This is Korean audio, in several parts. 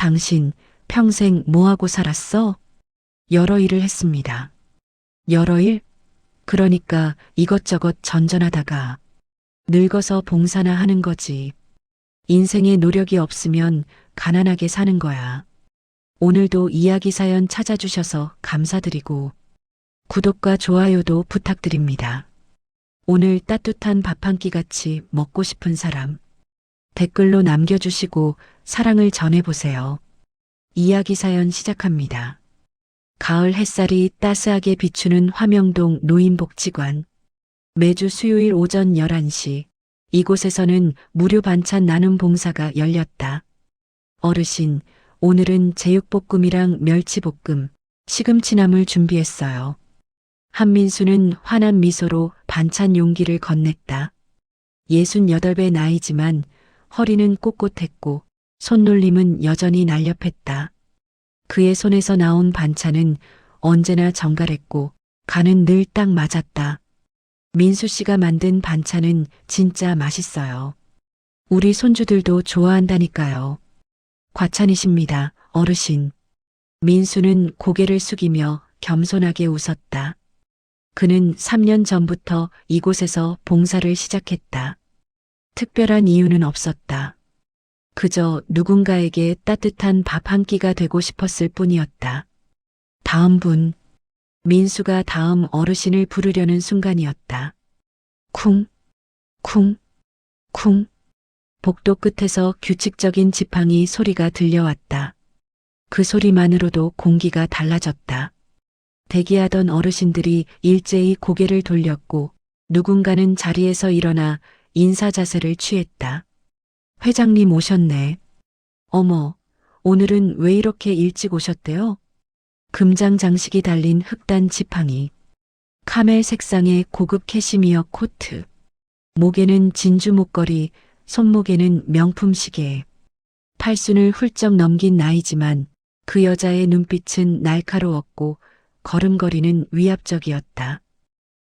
당신 평생 뭐하고 살았어? 여러 일을 했습니다. 여러 일? 그러니까 이것저것 전전하다가 늙어서 봉사나 하는 거지. 인생에 노력이 없으면 가난하게 사는 거야. 오늘도 이야기 사연 찾아주셔서 감사드리고 구독과 좋아요도 부탁드립니다. 오늘 따뜻한 밥 한 끼 같이 먹고 싶은 사람 댓글로 남겨주시고 사랑을 전해보세요. 이야기 사연 시작합니다. 가을 햇살이 따스하게 비추는 화명동 노인복지관. 매주 수요일 오전 11시 이곳에서는 무료 반찬 나눔 봉사가 열렸다. 어르신, 오늘은 제육볶음이랑 멸치볶음, 시금치나물 준비했어요. 한민수는 환한 미소로 반찬 용기를 건넸다. 68배 나이지만 허리는 꼿꼿했고 손놀림은 여전히 날렵했다. 그의 손에서 나온 반찬은 언제나 정갈했고 간은 늘 딱 맞았다. 민수 씨가 만든 반찬은 진짜 맛있어요. 우리 손주들도 좋아한다니까요. 과찬이십니다, 어르신. 민수는 고개를 숙이며 겸손하게 웃었다. 그는 3년 전부터 이곳에서 봉사를 시작했다. 특별한 이유는 없었다. 그저 누군가에게 따뜻한 밥 한 끼가 되고 싶었을 뿐이었다. 다음 분. 민수가 다음 어르신을 부르려는 순간이었다. 쿵, 쿵, 쿵. 복도 끝에서 규칙적인 지팡이 소리가 들려왔다. 그 소리만으로도 공기가 달라졌다. 대기하던 어르신들이 일제히 고개를 돌렸고 누군가는 자리에서 일어나 인사 자세를 취했다. 회장님 오셨네. 어머, 오늘은 왜 이렇게 일찍 오셨대요? 금장 장식이 달린 흑단 지팡이, 카멜 색상의 고급 캐시미어 코트, 목에는 진주 목걸이, 손목에는 명품 시계. 팔순을 훌쩍 넘긴 나이지만 그 여자의 눈빛은 날카로웠고 걸음걸이는 위압적이었다.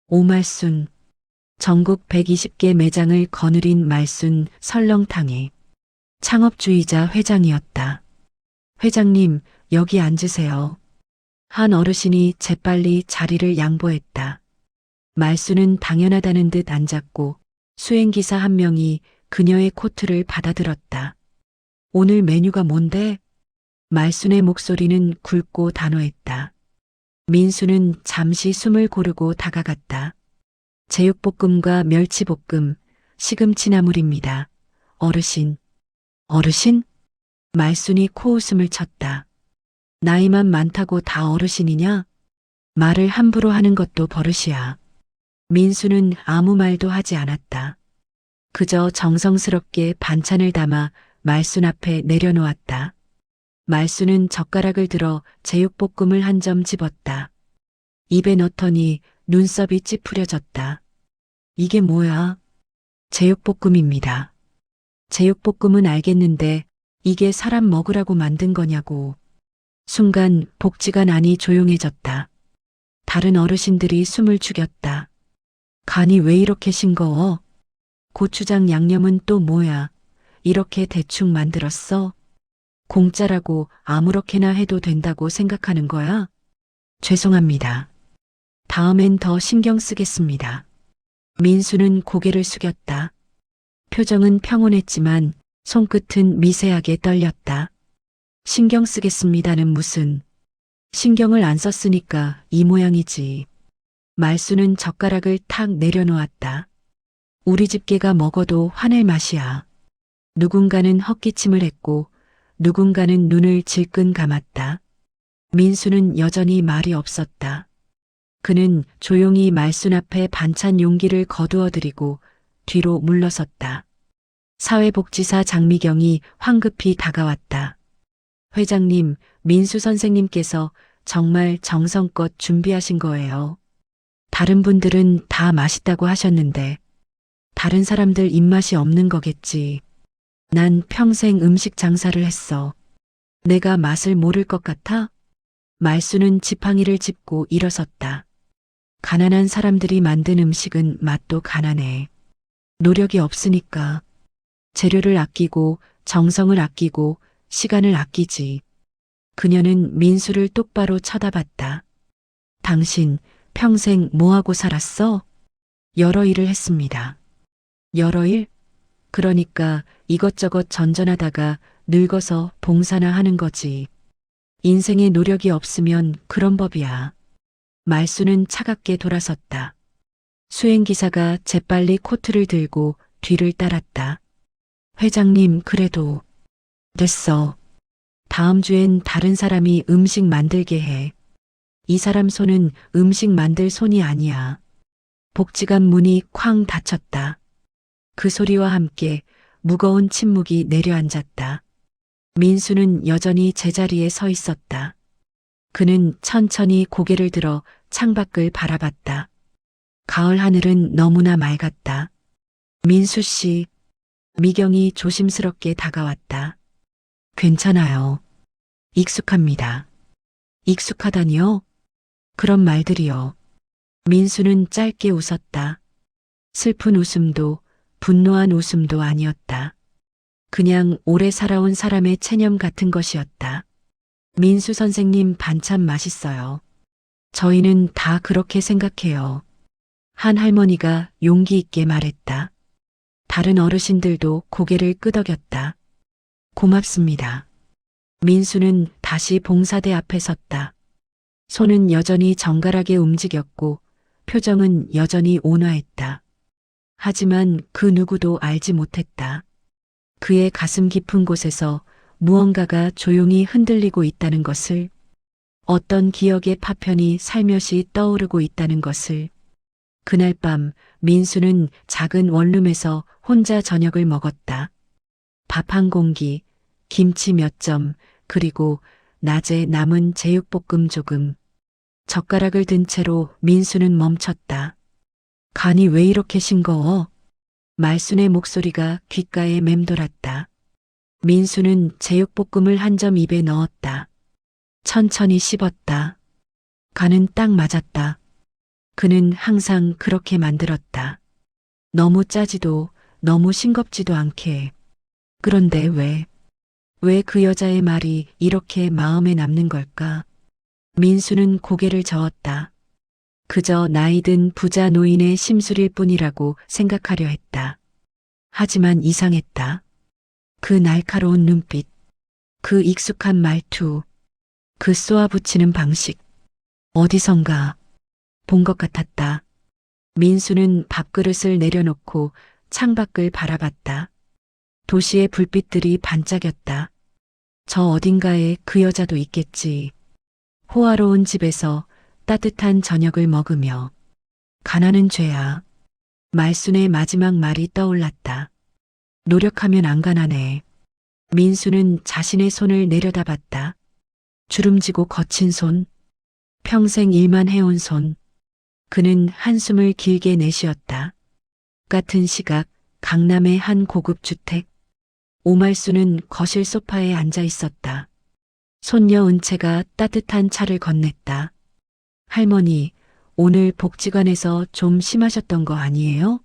오말순, 전국 120개 매장을 거느린 말순 설렁탕의 창업주의자 회장이었다. 회장님, 여기 앉으세요. 한 어르신이 재빨리 자리를 양보했다. 말순은 당연하다는 듯 앉았고 수행기사 한 명이 그녀의 코트를 받아들었다. 오늘 메뉴가 뭔데? 말순의 목소리는 굵고 단호했다. 민수는 잠시 숨을 고르고 다가갔다. 제육볶음과 멸치볶음, 시금치나물입니다. 어르신. 어르신? 말순이 코웃음을 쳤다. 나이만 많다고 다 어르신이냐? 말을 함부로 하는 것도 버릇이야. 민수는 아무 말도 하지 않았다. 그저 정성스럽게 반찬을 담아 말순 앞에 내려놓았다. 말순은 젓가락을 들어 제육볶음을 한 점 집었다. 입에 넣더니 눈썹이 찌푸려졌다. 이게 뭐야? 제육볶음입니다. 제육볶음은 알겠는데 이게 사람 먹으라고 만든 거냐고. 순간 복지관 안이 조용해졌다. 다른 어르신들이 숨을 죽였다. 간이 왜 이렇게 싱거워? 고추장 양념은 또 뭐야? 이렇게 대충 만들었어? 공짜라고 아무렇게나 해도 된다고 생각하는 거야? 죄송합니다. 다음엔 더 신경 쓰겠습니다. 민수는 고개를 숙였다. 표정은 평온했지만 손끝은 미세하게 떨렸다. 신경 쓰겠습니다는 무슨. 신경을 안 썼으니까 이 모양이지. 말수는 젓가락을 탁 내려놓았다. 우리 집 개가 먹어도 화낼 맛이야. 누군가는 헛기침을 했고 누군가는 눈을 질끈 감았다. 민수는 여전히 말이 없었다. 그는 조용히 말순 앞에 반찬 용기를 거두어들이고 뒤로 물러섰다. 사회복지사 장미경이 황급히 다가왔다. 회장님, 민수 선생님께서 정말 정성껏 준비하신 거예요. 다른 분들은 다 맛있다고 하셨는데 다른 사람들 입맛이 없는 거겠지. 난 평생 음식 장사를 했어. 내가 맛을 모를 것 같아? 말수는 지팡이를 짚고 일어섰다. 가난한 사람들이 만든 음식은 맛도 가난해. 노력이 없으니까. 재료를 아끼고 정성을 아끼고 시간을 아끼지. 그녀는 민수를 똑바로 쳐다봤다. 당신 평생 뭐하고 살았어? 여러 일을 했습니다. 여러 일? 그러니까 이것저것 전전하다가 늙어서 봉사나 하는 거지. 인생에 노력이 없으면 그런 법이야. 말수는 차갑게 돌아섰다. 수행기사가 재빨리 코트를 들고 뒤를 따랐다. 회장님, 그래도. 됐어. 다음 주엔 다른 사람이 음식 만들게 해. 이 사람 손은 음식 만들 손이 아니야. 복지관 문이 쾅 닫혔다. 그 소리와 함께 무거운 침묵이 내려앉았다. 민수는 여전히 제자리에 서 있었다. 그는 천천히 고개를 들어 창밖을 바라봤다. 가을 하늘은 너무나 맑았다. 민수 씨, 미경이 조심스럽게 다가왔다. 괜찮아요. 익숙합니다. 익숙하다니요? 그런 말들이요. 민수는 짧게 웃었다. 슬픈 웃음도 분노한 웃음도 아니었다. 그냥 오래 살아온 사람의 체념 같은 것이었다. 민수 선생님 반찬 맛있어요. 저희는 다 그렇게 생각해요. 한 할머니가 용기 있게 말했다. 다른 어르신들도 고개를 끄덕였다. 고맙습니다. 민수는 다시 봉사대 앞에 섰다. 손은 여전히 정갈하게 움직였고 표정은 여전히 온화했다. 하지만 그 누구도 알지 못했다. 그의 가슴 깊은 곳에서 무언가가 조용히 흔들리고 있다는 것을, 어떤 기억의 파편이 살며시 떠오르고 있다는 것을. 그날 밤 민수는 작은 원룸에서 혼자 저녁을 먹었다. 밥 한 공기, 김치 몇 점, 그리고 낮에 남은 제육볶음 조금. 젓가락을 든 채로 민수는 멈췄다. 간이 왜 이렇게 싱거워? 말순의 목소리가 귓가에 맴돌았다. 민수는 제육볶음을 한 점 입에 넣었다. 천천히 씹었다. 간은 딱 맞았다. 그는 항상 그렇게 만들었다. 너무 짜지도 너무 싱겁지도 않게. 그런데 왜 그 여자의 말이 이렇게 마음에 남는 걸까? 민수는 고개를 저었다. 그저 나이든 부자 노인의 심술일 뿐이라고 생각하려 했다. 하지만 이상했다. 그 날카로운 눈빛, 그 익숙한 말투, 그 쏘아붙이는 방식. 어디선가 본 것 같았다. 민수는 밥그릇을 내려놓고 창밖을 바라봤다. 도시의 불빛들이 반짝였다. 저 어딘가에 그 여자도 있겠지. 호화로운 집에서 따뜻한 저녁을 먹으며. 가난은 죄야. 말순의 마지막 말이 떠올랐다. 노력하면 안 가난해. 민수는 자신의 손을 내려다봤다. 주름지고 거친 손. 평생 일만 해온 손. 그는 한숨을 길게 내쉬었다. 같은 시각 강남의 한 고급 주택. 오말수는 거실 소파에 앉아 있었다. 손녀 은채가 따뜻한 차를 건넸다. 할머니, 오늘 복지관에서 좀 심하셨던 거 아니에요?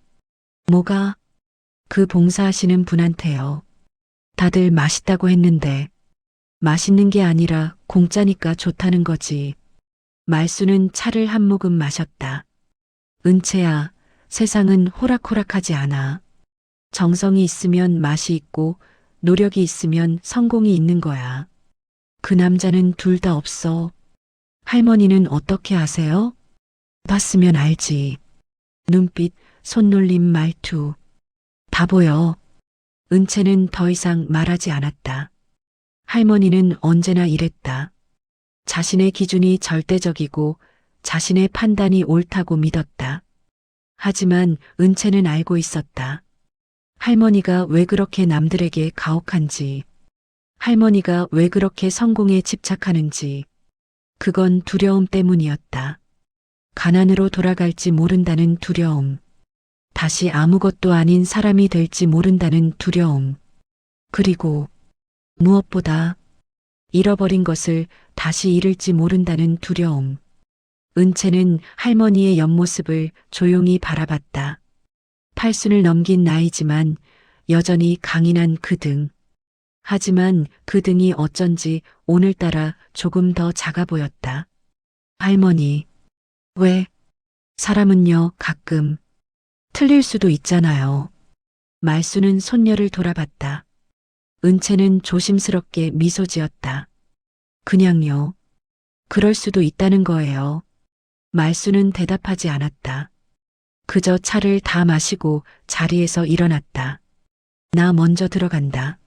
뭐가? 그 봉사하시는 분한테요. 다들 맛있다고 했는데 맛있는 게 아니라 공짜니까 좋다는 거지. 말수는 차를 한 모금 마셨다. 은채야, 세상은 호락호락하지 않아. 정성이 있으면 맛이 있고 노력이 있으면 성공이 있는 거야. 그 남자는 둘 다 없어. 할머니는 어떻게 아세요? 봤으면 알지. 눈빛, 손놀림, 말투. 다 보여. 은채는 더 이상 말하지 않았다. 할머니는 언제나 이랬다. 자신의 기준이 절대적이고 자신의 판단이 옳다고 믿었다. 하지만 은채는 알고 있었다. 할머니가 왜 그렇게 남들에게 가혹한지, 할머니가 왜 그렇게 성공에 집착하는지, 그건 두려움 때문이었다. 가난으로 돌아갈지 모른다는 두려움. 다시 아무것도 아닌 사람이 될지 모른다는 두려움. 그리고 무엇보다 잃어버린 것을 다시 잃을지 모른다는 두려움. 은채는 할머니의 옆모습을 조용히 바라봤다. 팔순을 넘긴 나이지만 여전히 강인한 그 등. 하지만 그 등이 어쩐지 오늘따라 조금 더 작아 보였다. 할머니, 왜? 사람은요, 가끔 틀릴 수도 있잖아요. 말수는 손녀를 돌아봤다. 은채는 조심스럽게 미소 지었다. 그냥요. 그럴 수도 있다는 거예요. 말수는 대답하지 않았다. 그저 차를 다 마시고 자리에서 일어났다. 나 먼저 들어간다.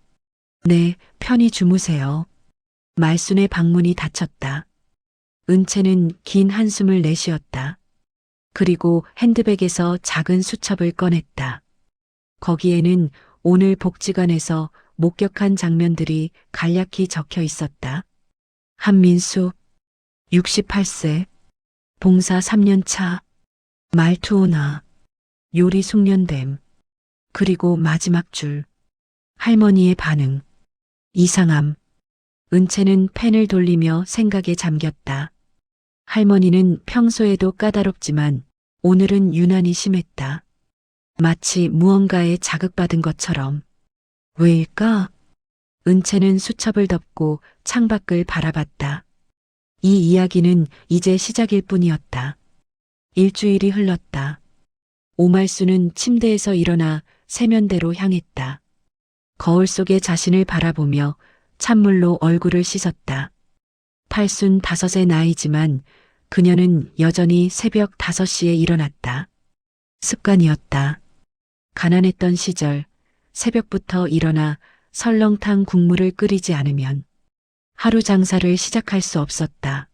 네, 편히 주무세요. 말순의 방문이 닫혔다. 은채는 긴 한숨을 내쉬었다. 그리고 핸드백에서 작은 수첩을 꺼냈다. 거기에는 오늘 복지관에서 목격한 장면들이 간략히 적혀 있었다. 한민수, 68세, 봉사 3년 차, 말투 온화, 요리 숙련됨, 그리고 마지막 줄, 할머니의 반응, 이상함. 은채는 펜을 돌리며 생각에 잠겼다. 할머니는 평소에도 까다롭지만 오늘은 유난히 심했다. 마치 무언가에 자극받은 것처럼. 왜일까? 은채는 수첩을 덮고 창밖을 바라봤다. 이 이야기는 이제 시작일 뿐이었다. 일주일이 흘렀다. 오말수는 침대에서 일어나 세면대로 향했다. 거울 속에 자신을 바라보며 찬물로 얼굴을 씻었다. 85의 나이지만 그녀는 여전히 새벽 5시에 일어났다. 습관이었다. 가난했던 시절 새벽부터 일어나 설렁탕 국물을 끓이지 않으면 하루 장사를 시작할 수 없었다.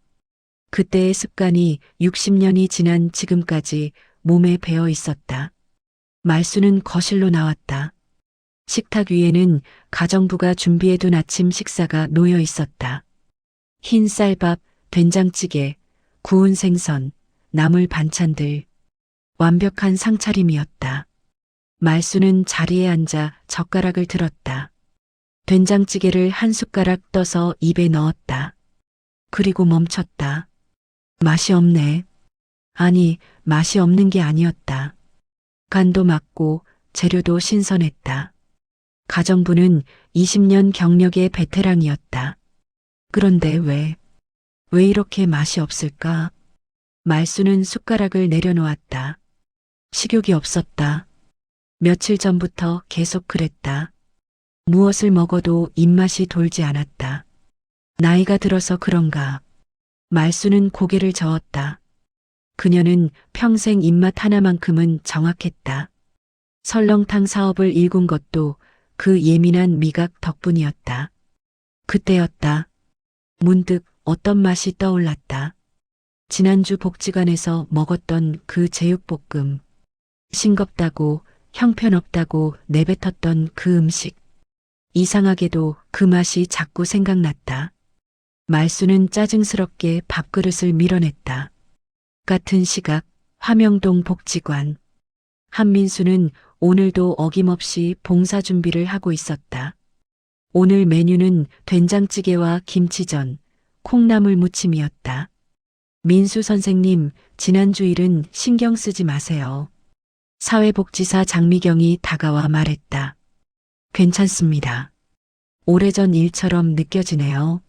그때의 습관이 60년이 지난 지금까지 몸에 배어 있었다. 말수는 거실로 나왔다. 식탁 위에는 가정부가 준비해둔 아침 식사가 놓여 있었다. 흰 쌀밥, 된장찌개, 구운 생선, 나물 반찬들. 완벽한 상차림이었다. 말수는 자리에 앉아 젓가락을 들었다. 된장찌개를 한 숟가락 떠서 입에 넣었다. 그리고 멈췄다. 맛이 없네. 아니, 맛이 없는 게 아니었다. 간도 맞고 재료도 신선했다. 가정부는 20년 경력의 베테랑이었다. 그런데 왜 이렇게 맛이 없을까? 말수는 숟가락을 내려놓았다. 식욕이 없었다. 며칠 전부터 계속 그랬다. 무엇을 먹어도 입맛이 돌지 않았다. 나이가 들어서 그런가. 말수는 고개를 저었다. 그녀는 평생 입맛 하나만큼은 정확했다. 설렁탕 사업을 일군 것도 그 예민한 미각 덕분이었다. 그때였다. 문득 어떤 맛이 떠올랐다. 지난주 복지관에서 먹었던 그 제육볶음. 싱겁다고 형편없다고 내뱉었던 그 음식. 이상하게도 그 맛이 자꾸 생각났다. 말수는 짜증스럽게 밥그릇을 밀어냈다. 같은 시각 화명동 복지관. 한민수는 오늘도 어김없이 봉사 준비를 하고 있었다. 오늘 메뉴는 된장찌개와 김치전, 콩나물 무침이었다. 민수 선생님, 지난주 일은 신경 쓰지 마세요. 사회복지사 장미경이 다가와 말했다. 괜찮습니다. 오래전 일처럼 느껴지네요.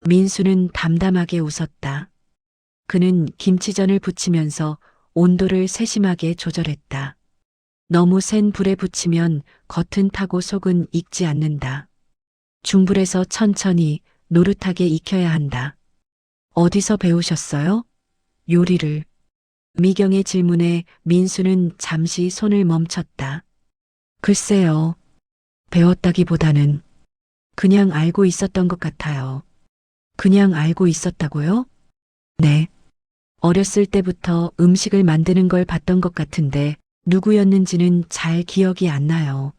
민수는 담담하게 웃었다. 그는 김치전을 부치면서 온도를 세심하게 조절했다. 너무 센 불에 부치면 겉은 타고 속은 익지 않는다. 중불에서 천천히 노릇하게 익혀야 한다. 어디서 배우셨어요? 요리를. 미경의 질문에 민수는 잠시 손을 멈췄다. 글쎄요. 배웠다기보다는 그냥 알고 있었던 것 같아요. 그냥 알고 있었다고요? 네. 어렸을 때부터 음식을 만드는 걸 봤던 것 같은데 누구였는지는 잘 기억이 안 나요.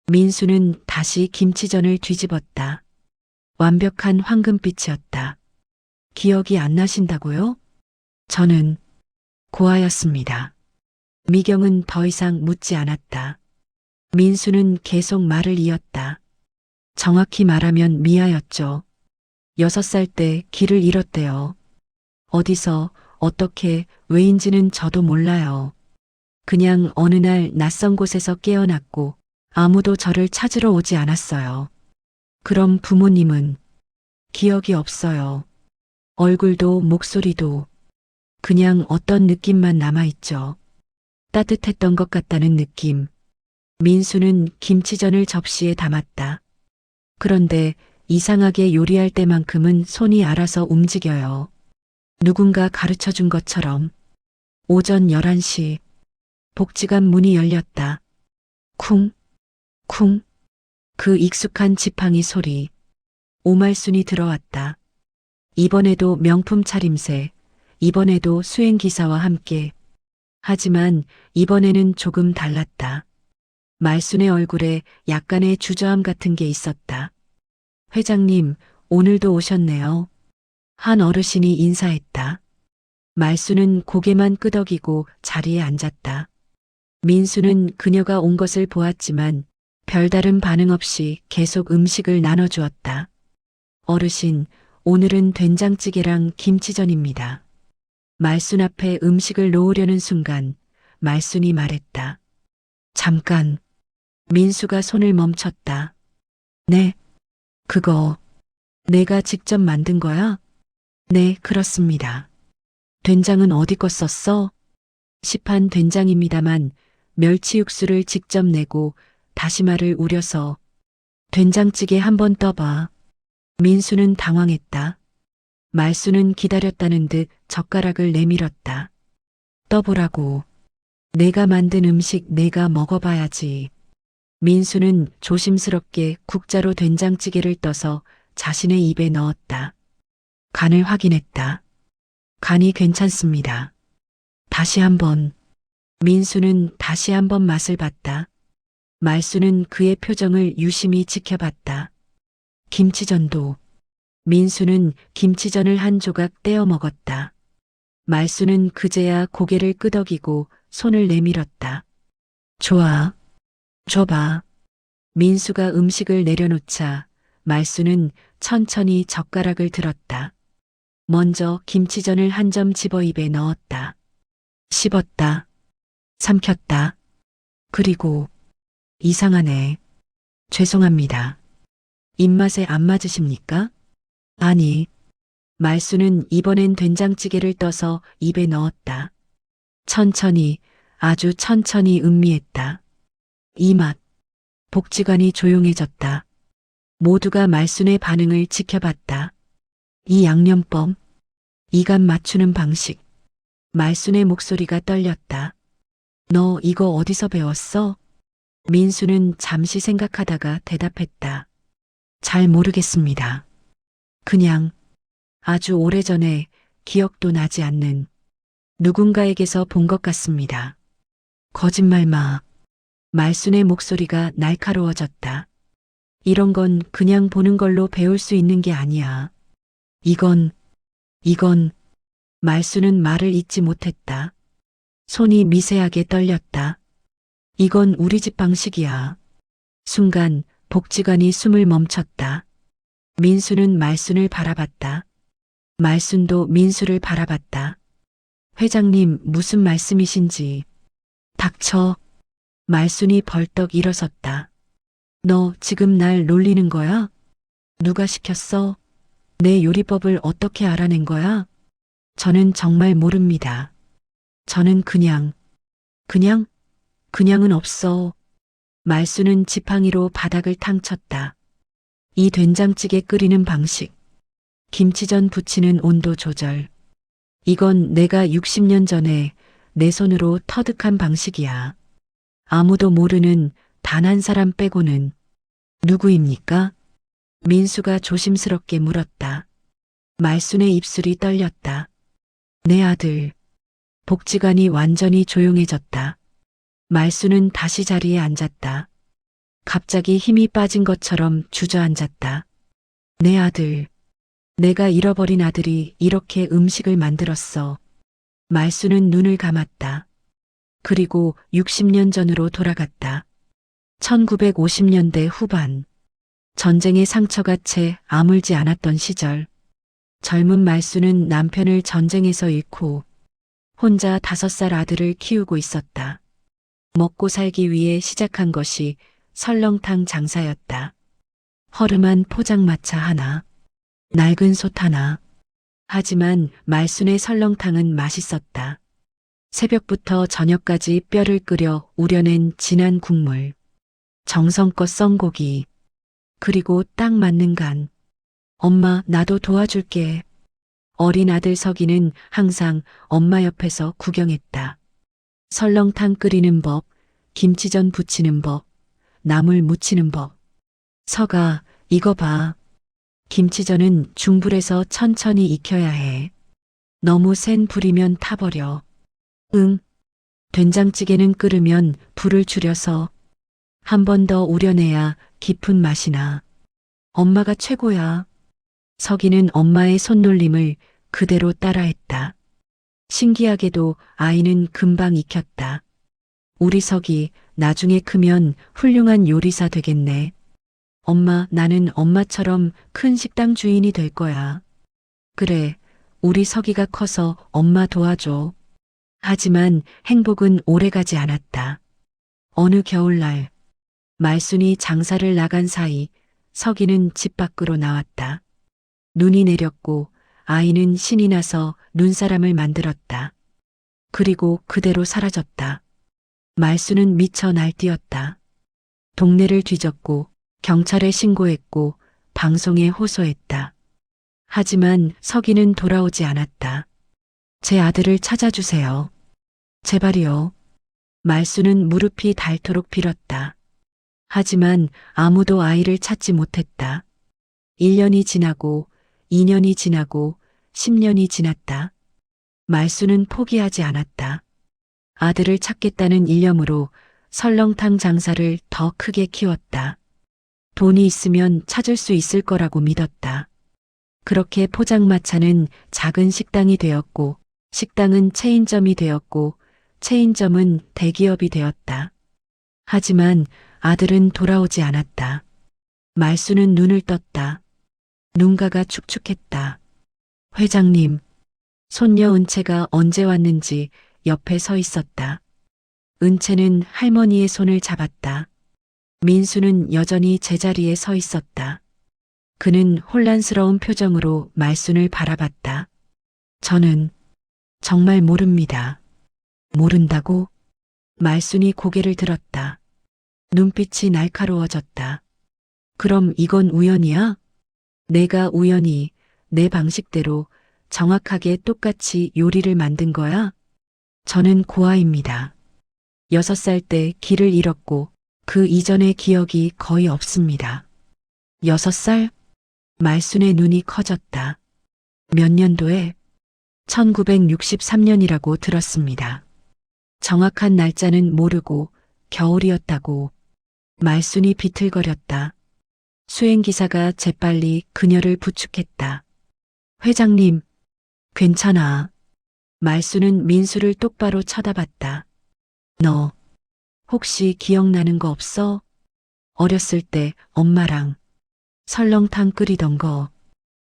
민수는 다시 김치전을 뒤집었다. 완벽한 황금빛이었다. 기억이 안 나신다고요? 저는 고아였습니다. 미경은 더 이상 묻지 않았다. 민수는 계속 말을 이었다. 정확히 말하면 미아였죠. 6살 때 길을 잃었대요. 어디서, 어떻게, 왜인지는 저도 몰라요. 그냥 어느 날 낯선 곳에서 깨어났고 아무도 저를 찾으러 오지 않았어요. 그럼 부모님은 기억이 없어요. 얼굴도 목소리도 그냥 어떤 느낌만 남아있죠. 따뜻했던 것 같다는 느낌. 민수는 김치전을 접시에 담았다. 그런데 이상하게 요리할 때만큼은 손이 알아서 움직여요. 누군가 가르쳐 준 것처럼. 오전 11시 복지관 문이 열렸다. 쿵, 쿵. 그 익숙한 지팡이 소리. 오말순이 들어왔다. 이번에도 명품 차림새, 이번에도 수행기사와 함께. 하지만 이번에는 조금 달랐다. 말순의 얼굴에 약간의 주저함 같은 게 있었다. 회장님, 오늘도 오셨네요. 한 어르신이 인사했다. 말순은 고개만 끄덕이고 자리에 앉았다. 민수는 그녀가 온 것을 보았지만 별다른 반응 없이 계속 음식을 나눠주었다. 어르신, 오늘은 된장찌개랑 김치전입니다. 말순 앞에 음식을 놓으려는 순간 말순이 말했다. 잠깐. 민수가 손을 멈췄다. 네, 그거 내가 직접 만든 거야? 네, 그렇습니다. 된장은 어디 거 썼어? 시판 된장입니다만 멸치 육수를 직접 내고 다시마를 우려서 된장찌개 한번 떠봐. 민수는 당황했다. 말수는 기다렸다는 듯 젓가락을 내밀었다. 떠보라고. 내가 만든 음식 내가 먹어봐야지. 민수는 조심스럽게 국자로 된장찌개를 떠서 자신의 입에 넣었다. 간을 확인했다. 간이 괜찮습니다. 다시 한번. 민수는 다시 한번 맛을 봤다. 말수는 그의 표정을 유심히 지켜봤다. 김치전도. 민수는 김치전을 한 조각 떼어 먹었다. 말수는 그제야 고개를 끄덕이고 손을 내밀었다. 좋아. 줘봐. 민수가 음식을 내려놓자 말수는 천천히 젓가락을 들었다. 먼저 김치전을 한 점 집어 입에 넣었다. 씹었다. 삼켰다. 그리고 이상하네. 죄송합니다. 입맛에 안 맞으십니까? 아니. 말수는 이번엔 된장찌개를 떠서 입에 넣었다. 천천히, 아주 천천히 음미했다. 이 맛. 복지관이 조용해졌다. 모두가 말순의 반응을 지켜봤다. 이 양념법, 이 간 맞추는 방식. 말순의 목소리가 떨렸다. 너 이거 어디서 배웠어? 민수는 잠시 생각하다가 대답했다. 잘 모르겠습니다. 그냥 아주 오래전에 기억도 나지 않는 누군가에게서 본 것 같습니다. 거짓말 마. 말순의 목소리가 날카로워졌다. 이런 건 그냥 보는 걸로 배울 수 있는 게 아니야. 이건 말순은 말을 잇지 못했다. 손이 미세하게 떨렸다. 이건 우리 집 방식이야. 순간 복지관이 숨을 멈췄다. 민수는 말순을 바라봤다. 말순도 민수를 바라봤다. 회장님, 무슨 말씀이신지. 닥쳐. 말순이 벌떡 일어섰다. 너 지금 날 놀리는 거야? 누가 시켰어? 내 요리법을 어떻게 알아낸 거야? 저는 정말 모릅니다. 저는 그냥은 없어. 말수는 지팡이로 바닥을 탕쳤다. 이 된장찌개 끓이는 방식, 김치전 부치는 온도 조절. 이건 내가 60년 전에 내 손으로 터득한 방식이야. 아무도 모르는 단 한 사람 빼고는. 누구입니까? 민수가 조심스럽게 물었다. 말순의 입술이 떨렸다. 내 아들. 복지관이 완전히 조용해졌다. 말순은 다시 자리에 앉았다. 갑자기 힘이 빠진 것처럼 주저앉았다. 내 아들. 내가 잃어버린 아들이 이렇게 음식을 만들었어. 말순은 눈을 감았다. 그리고 60년 전으로 돌아갔다. 1950년대 후반. 전쟁의 상처가 채 아물지 않았던 시절. 젊은 말순은 남편을 전쟁에서 잃고 혼자 5살 아들을 키우고 있었다. 먹고 살기 위해 시작한 것이 설렁탕 장사였다. 허름한 포장마차 하나, 낡은 솥 하나. 하지만 말순의 설렁탕은 맛있었다. 새벽부터 저녁까지 뼈를 끓여 우려낸 진한 국물, 정성껏 썬 고기, 그리고 딱 맞는 간. 엄마, 나도 도와줄게. 어린 아들 석이는 항상 엄마 옆에서 구경했다. 설렁탕 끓이는 법, 김치전 부치는 법, 나물 무치는 법. 석아, 이거 봐. 김치전은 중불에서 천천히 익혀야 해. 너무 센 불이면 타버려. 응. 된장찌개는 끓으면 불을 줄여서 한 번 더 우려내야 깊은 맛이 나. 엄마가 최고야. 석이는 엄마의 손놀림을 그대로 따라했다. 신기하게도 아이는 금방 익혔다. 우리 석이 나중에 크면 훌륭한 요리사 되겠네. 엄마, 나는 엄마처럼 큰 식당 주인이 될 거야. 그래, 우리 석이가 커서 엄마 도와줘. 하지만 행복은 오래가지 않았다. 어느 겨울날, 말순이 장사를 나간 사이 석이는 집 밖으로 나왔다. 눈이 내렸고 아이는 신이 나서 눈사람을 만들었다. 그리고 그대로 사라졌다. 말순은 미쳐 날뛰었다. 동네를 뒤졌고 경찰에 신고했고 방송에 호소했다. 하지만 석이는 돌아오지 않았다. 제 아들을 찾아주세요. 제발이요. 말순은 무릎이 닳도록 빌었다. 하지만 아무도 아이를 찾지 못했다. 1년이 지나고 2년이 지나고 10년이 지났다. 말순은 포기하지 않았다. 아들을 찾겠다는 일념으로 설렁탕 장사를 더 크게 키웠다. 돈이 있으면 찾을 수 있을 거라고 믿었다. 그렇게 포장마차는 작은 식당이 되었고, 식당은 체인점이 되었고, 체인점은 대기업이 되었다. 하지만 아들은 돌아오지 않았다. 말순은 눈을 떴다. 눈가가 축축했다. 회장님, 손녀 은채가 언제 왔는지 옆에 서 있었다. 은채는 할머니의 손을 잡았다. 민수는 여전히 제자리에 서 있었다. 그는 혼란스러운 표정으로 말순을 바라봤다. 저는 정말 모릅니다. 모른다고? 말순이 고개를 들었다. 눈빛이 날카로워졌다. 그럼 이건 우연이야? 내가 우연히 내 방식대로 정확하게 똑같이 요리를 만든 거야? 저는 고아입니다. 6살 때 길을 잃었고 그 이전의 기억이 거의 없습니다. 6살? 말순의 눈이 커졌다. 몇 년도에? 1963년이라고 들었습니다. 정확한 날짜는 모르고 겨울이었다고. 말순이 비틀거렸다. 수행기사가 재빨리 그녀를 부축했다. 회장님, 괜찮아. 말순은 민수를 똑바로 쳐다봤다. 너, 혹시 기억나는 거 없어? 어렸을 때 엄마랑 설렁탕 끓이던 거.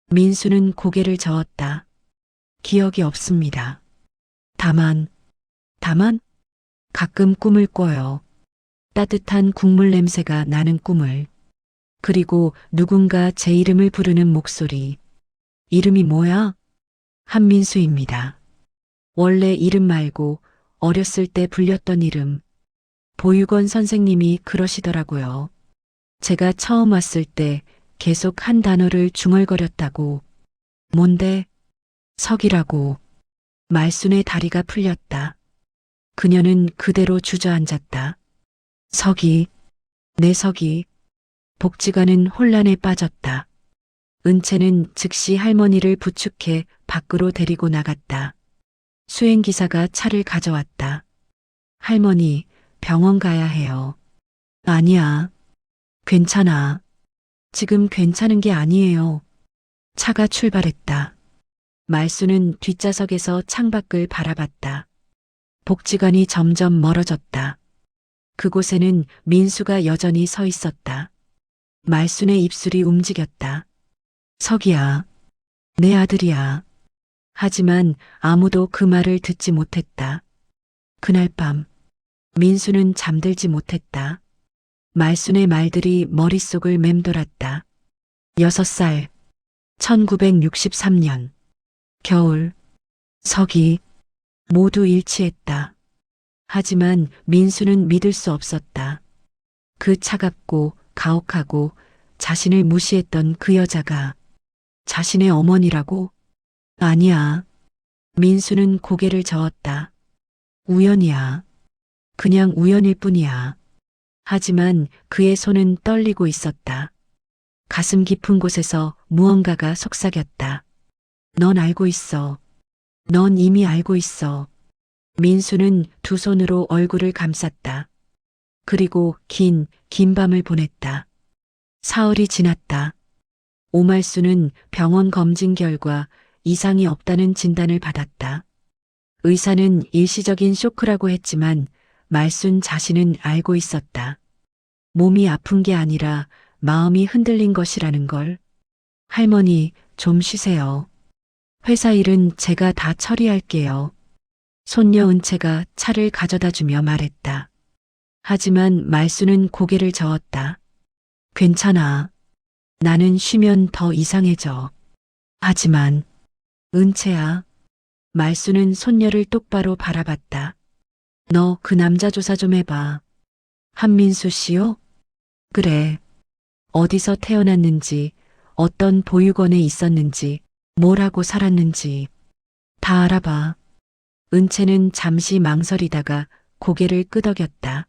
민수는 고개를 저었다. 기억이 없습니다. 다만 가끔 꿈을 꿔요. 따뜻한 국물 냄새가 나는 꿈을. 그리고 누군가 제 이름을 부르는 목소리. 이름이 뭐야? 한민수입니다. 원래 이름 말고 어렸을 때 불렸던 이름. 보육원 선생님이 그러시더라고요. 제가 처음 왔을 때 계속 한 단어를 중얼거렸다고. 뭔데? 석이라고. 말순의 다리가 풀렸다. 그녀는 그대로 주저앉았다. 석이, 내 석이. 복지관은 혼란에 빠졌다. 은채는 즉시 할머니를 부축해 밖으로 데리고 나갔다. 수행기사가 차를 가져왔다. 할머니, 병원 가야 해요. 아니야. 괜찮아. 지금 괜찮은 게 아니에요. 차가 출발했다. 말순은 뒷좌석에서 창밖을 바라봤다. 복지관이 점점 멀어졌다. 그곳에는 민수가 여전히 서 있었다. 말순의 입술이 움직였다. 석이야. 내 아들이야. 하지만 아무도 그 말을 듣지 못했다. 그날 밤, 민수는 잠들지 못했다. 말순의 말들이 머릿속을 맴돌았다. 6살. 1963년. 겨울. 서기. 모두 일치했다. 하지만 민수는 믿을 수 없었다. 그 차갑고 가혹하고 자신을 무시했던 그 여자가 자신의 어머니라고? 아니야. 민수는 고개를 저었다. 우연이야. 그냥 우연일 뿐이야. 하지만 그의 손은 떨리고 있었다. 가슴 깊은 곳에서 무언가가 속삭였다. 넌 알고 있어. 넌 이미 알고 있어. 민수는 두 손으로 얼굴을 감쌌다. 그리고 긴 밤을 보냈다. 사흘이 지났다. 오말수는 병원 검진 결과 이상이 없다는 진단을 받았다. 의사는 일시적인 쇼크라고 했지만 말순 자신은 알고 있었다. 몸이 아픈 게 아니라 마음이 흔들린 것이라는 걸. 할머니, 좀 쉬세요. 회사 일은 제가 다 처리할게요. 손녀 은채가 차를 가져다 주며 말했다. 하지만 말순은 고개를 저었다. 괜찮아. 나는 쉬면 더 이상해져. 하지만 은채야. 말순은 손녀를 똑바로 바라봤다. 너 그 남자 조사 좀 해봐. 한민수 씨요? 그래. 어디서 태어났는지, 어떤 보육원에 있었는지, 뭘 하고 살았는지 다 알아봐. 은채는 잠시 망설이다가 고개를 끄덕였다.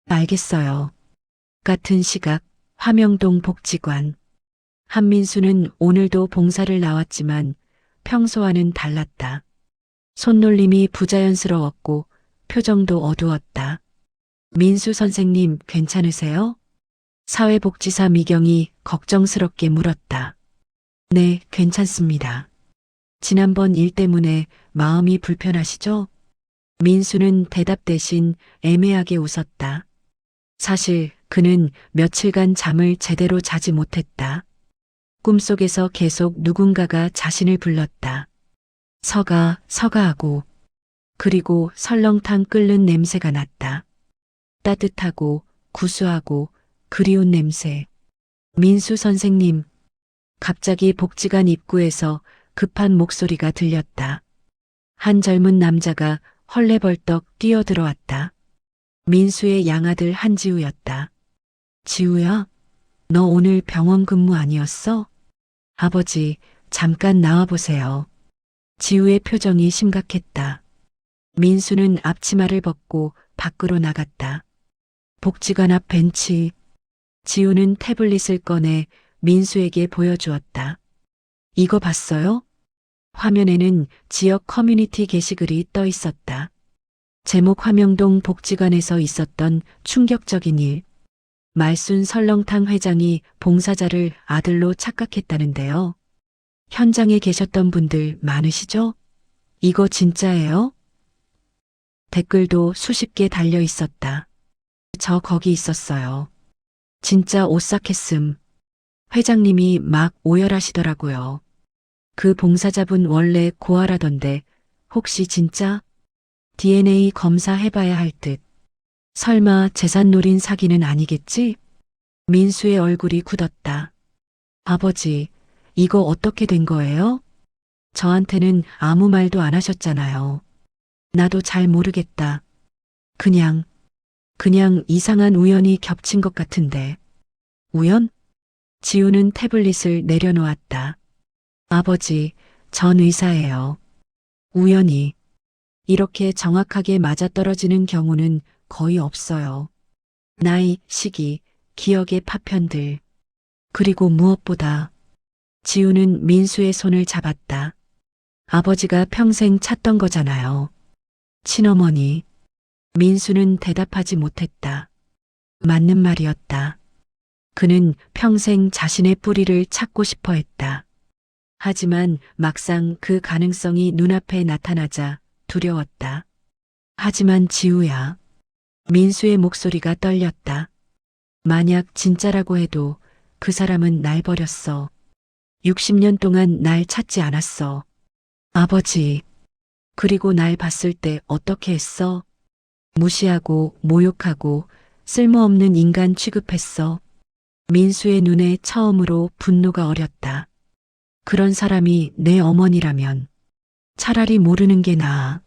알겠어요. 같은 시각 화명동 복지관. 한민수는 오늘도 봉사를 나왔지만 평소와는 달랐다. 손놀림이 부자연스러웠고 표정도 어두웠다. 민수 선생님 괜찮으세요? 사회복지사 미경이 걱정스럽게 물었다. 네, 괜찮습니다. 지난번 일 때문에 마음이 불편하시죠? 민수는 대답 대신 애매하게 웃었다. 사실 그는 며칠간 잠을 제대로 자지 못했다. 꿈속에서 계속 누군가가 자신을 불렀다. 서가 하고 그리고 설렁탕 끓는 냄새가 났다. 따뜻하고 구수하고 그리운 냄새. 민수 선생님. 갑자기 복지관 입구에서 급한 목소리가 들렸다. 한 젊은 남자가 헐레벌떡 뛰어들어왔다. 민수의 양아들 한지우였다. 지우야? 너 오늘 병원 근무 아니었어? 아버지, 잠깐 나와보세요. 지우의 표정이 심각했다. 민수는 앞치마를 벗고 밖으로 나갔다. 복지관 앞 벤치. 지우는 태블릿을 꺼내 민수에게 보여주었다. 이거 봤어요? 화면에는 지역 커뮤니티 게시글이 떠 있었다. 제목 화명동 복지관에서 있었던 충격적인 일. 말순 설렁탕 회장이 봉사자를 아들로 착각했다는데요. 현장에 계셨던 분들 많으시죠? 이거 진짜예요? 댓글도 수십 개 달려 있었다. 저 거기 있었어요. 진짜 오싹했음. 회장님이 막 오열하시더라고요. 그 봉사자분 원래 고아라던데 혹시 진짜? DNA 검사해봐야 할 듯. 설마 재산 노린 사기는 아니겠지? 민수의 얼굴이 굳었다. 아버지, 이거 어떻게 된 거예요? 저한테는 아무 말도 안 하셨잖아요. 나도 잘 모르겠다. 그냥 이상한 우연이 겹친 것 같은데. 우연? 지우는 태블릿을 내려놓았다. 아버지, 전 의사예요. 우연히. 이렇게 정확하게 맞아떨어지는 경우는 거의 없어요. 나이, 시기, 기억의 파편들. 그리고 무엇보다 지우는 민수의 손을 잡았다. 아버지가 평생 찾던 거잖아요. 친어머니. 민수는 대답하지 못했다. 맞는 말이었다. 그는 평생 자신의 뿌리를 찾고 싶어 했다. 하지만 막상 그 가능성이 눈앞에 나타나자 두려웠다. 하지만 지우야. 민수의 목소리가 떨렸다. 만약 진짜라고 해도 그 사람은 날 버렸어. 60년 동안 날 찾지 않았어. 아버지. 그리고 날 봤을 때 어떻게 했어? 무시하고 모욕하고 쓸모없는 인간 취급했어. 민수의 눈에 처음으로 분노가 어렸다. 그런 사람이 내 어머니라면 차라리 모르는 게 나아.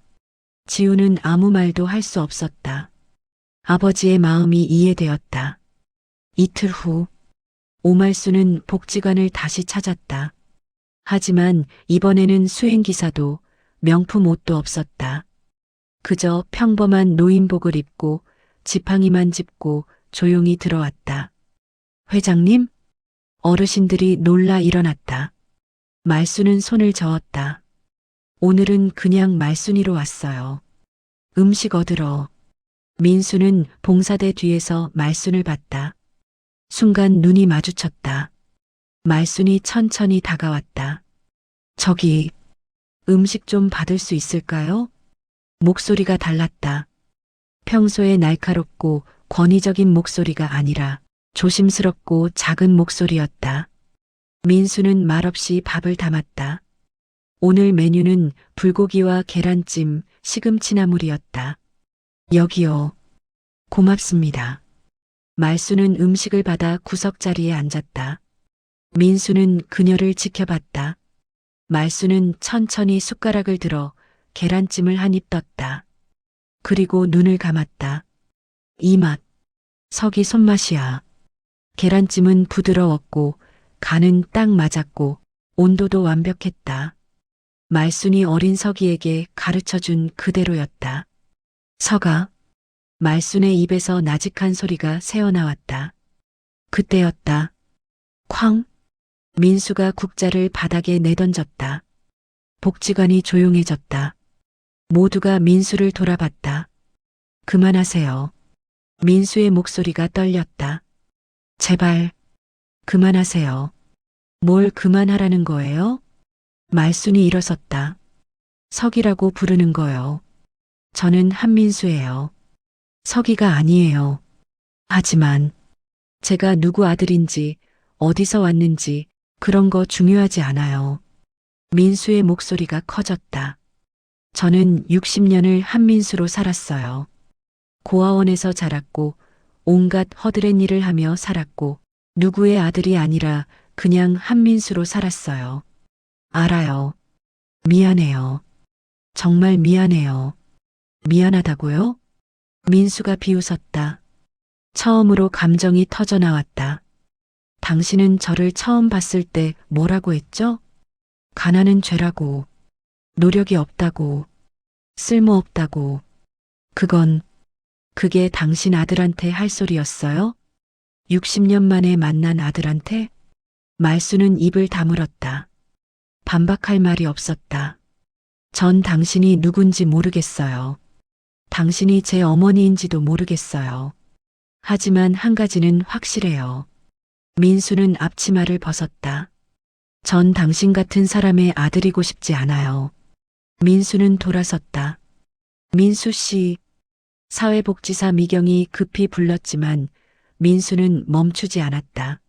지우는 아무 말도 할 수 없었다. 아버지의 마음이 이해되었다. 이틀 후 오말수는 복지관을 다시 찾았다. 하지만 이번에는 수행기사도 명품 옷도 없었다. 그저 평범한 노인복을 입고 지팡이만 짚고 조용히 들어왔다. 회장님? 어르신들이 놀라 일어났다. 말순은 손을 저었다. 오늘은 그냥 말순이로 왔어요. 음식 얻으러. 민수는 봉사대 뒤에서 말순을 봤다. 순간 눈이 마주쳤다. 말순이 천천히 다가왔다. 저기, 음식 좀 받을 수 있을까요? 목소리가 달랐다. 평소에 날카롭고 권위적인 목소리가 아니라 조심스럽고 작은 목소리였다. 민수는 말없이 밥을 담았다. 오늘 메뉴는 불고기와 계란찜, 시금치나물이었다. 여기요. 고맙습니다. 말수는 음식을 받아 구석자리에 앉았다. 민수는 그녀를 지켜봤다. 말수는 천천히 숟가락을 들어 계란찜을 한 입 떴다. 그리고 눈을 감았다. 이 맛, 석이 손맛이야. 계란찜은 부드러웠고 간은 딱 맞았고 온도도 완벽했다. 말순이 어린 서기에게 가르쳐준 그대로였다. 서가, 말순의 입에서 나직한 소리가 새어나왔다. 그때였다. 쾅! 민수가 국자를 바닥에 내던졌다. 복지관이 조용해졌다. 모두가 민수를 돌아봤다. 그만하세요. 민수의 목소리가 떨렸다. 제발, 그만하세요. 뭘 그만하라는 거예요? 말순이 일어섰다. 석이라고 부르는 거요. 저는 한민수예요. 석이가 아니에요. 하지만 제가 누구 아들인지 어디서 왔는지 그런 거 중요하지 않아요. 민수의 목소리가 커졌다. 저는 60년을 한민수로 살았어요. 고아원에서 자랐고 온갖 허드렛 일을 하며 살았고 누구의 아들이 아니라 그냥 한민수로 살았어요. 알아요. 미안해요. 정말 미안해요. 미안하다고요? 민수가 비웃었다. 처음으로 감정이 터져 나왔다. 당신은 저를 처음 봤을 때 뭐라고 했죠? 가난은 죄라고, 노력이 없다고, 쓸모없다고. 그게 당신 아들한테 할 소리였어요? 60년 만에 만난 아들한테? 말수는 입을 다물었다. 반박할 말이 없었다. 전 당신이 누군지 모르겠어요. 당신이 제 어머니인지도 모르겠어요. 하지만 한 가지는 확실해요. 민수는 앞치마를 벗었다. 전 당신 같은 사람의 아들이고 싶지 않아요. 민수는 돌아섰다. 민수 씨, 사회복지사 미경이 급히 불렀지만 민수는 멈추지 않았다.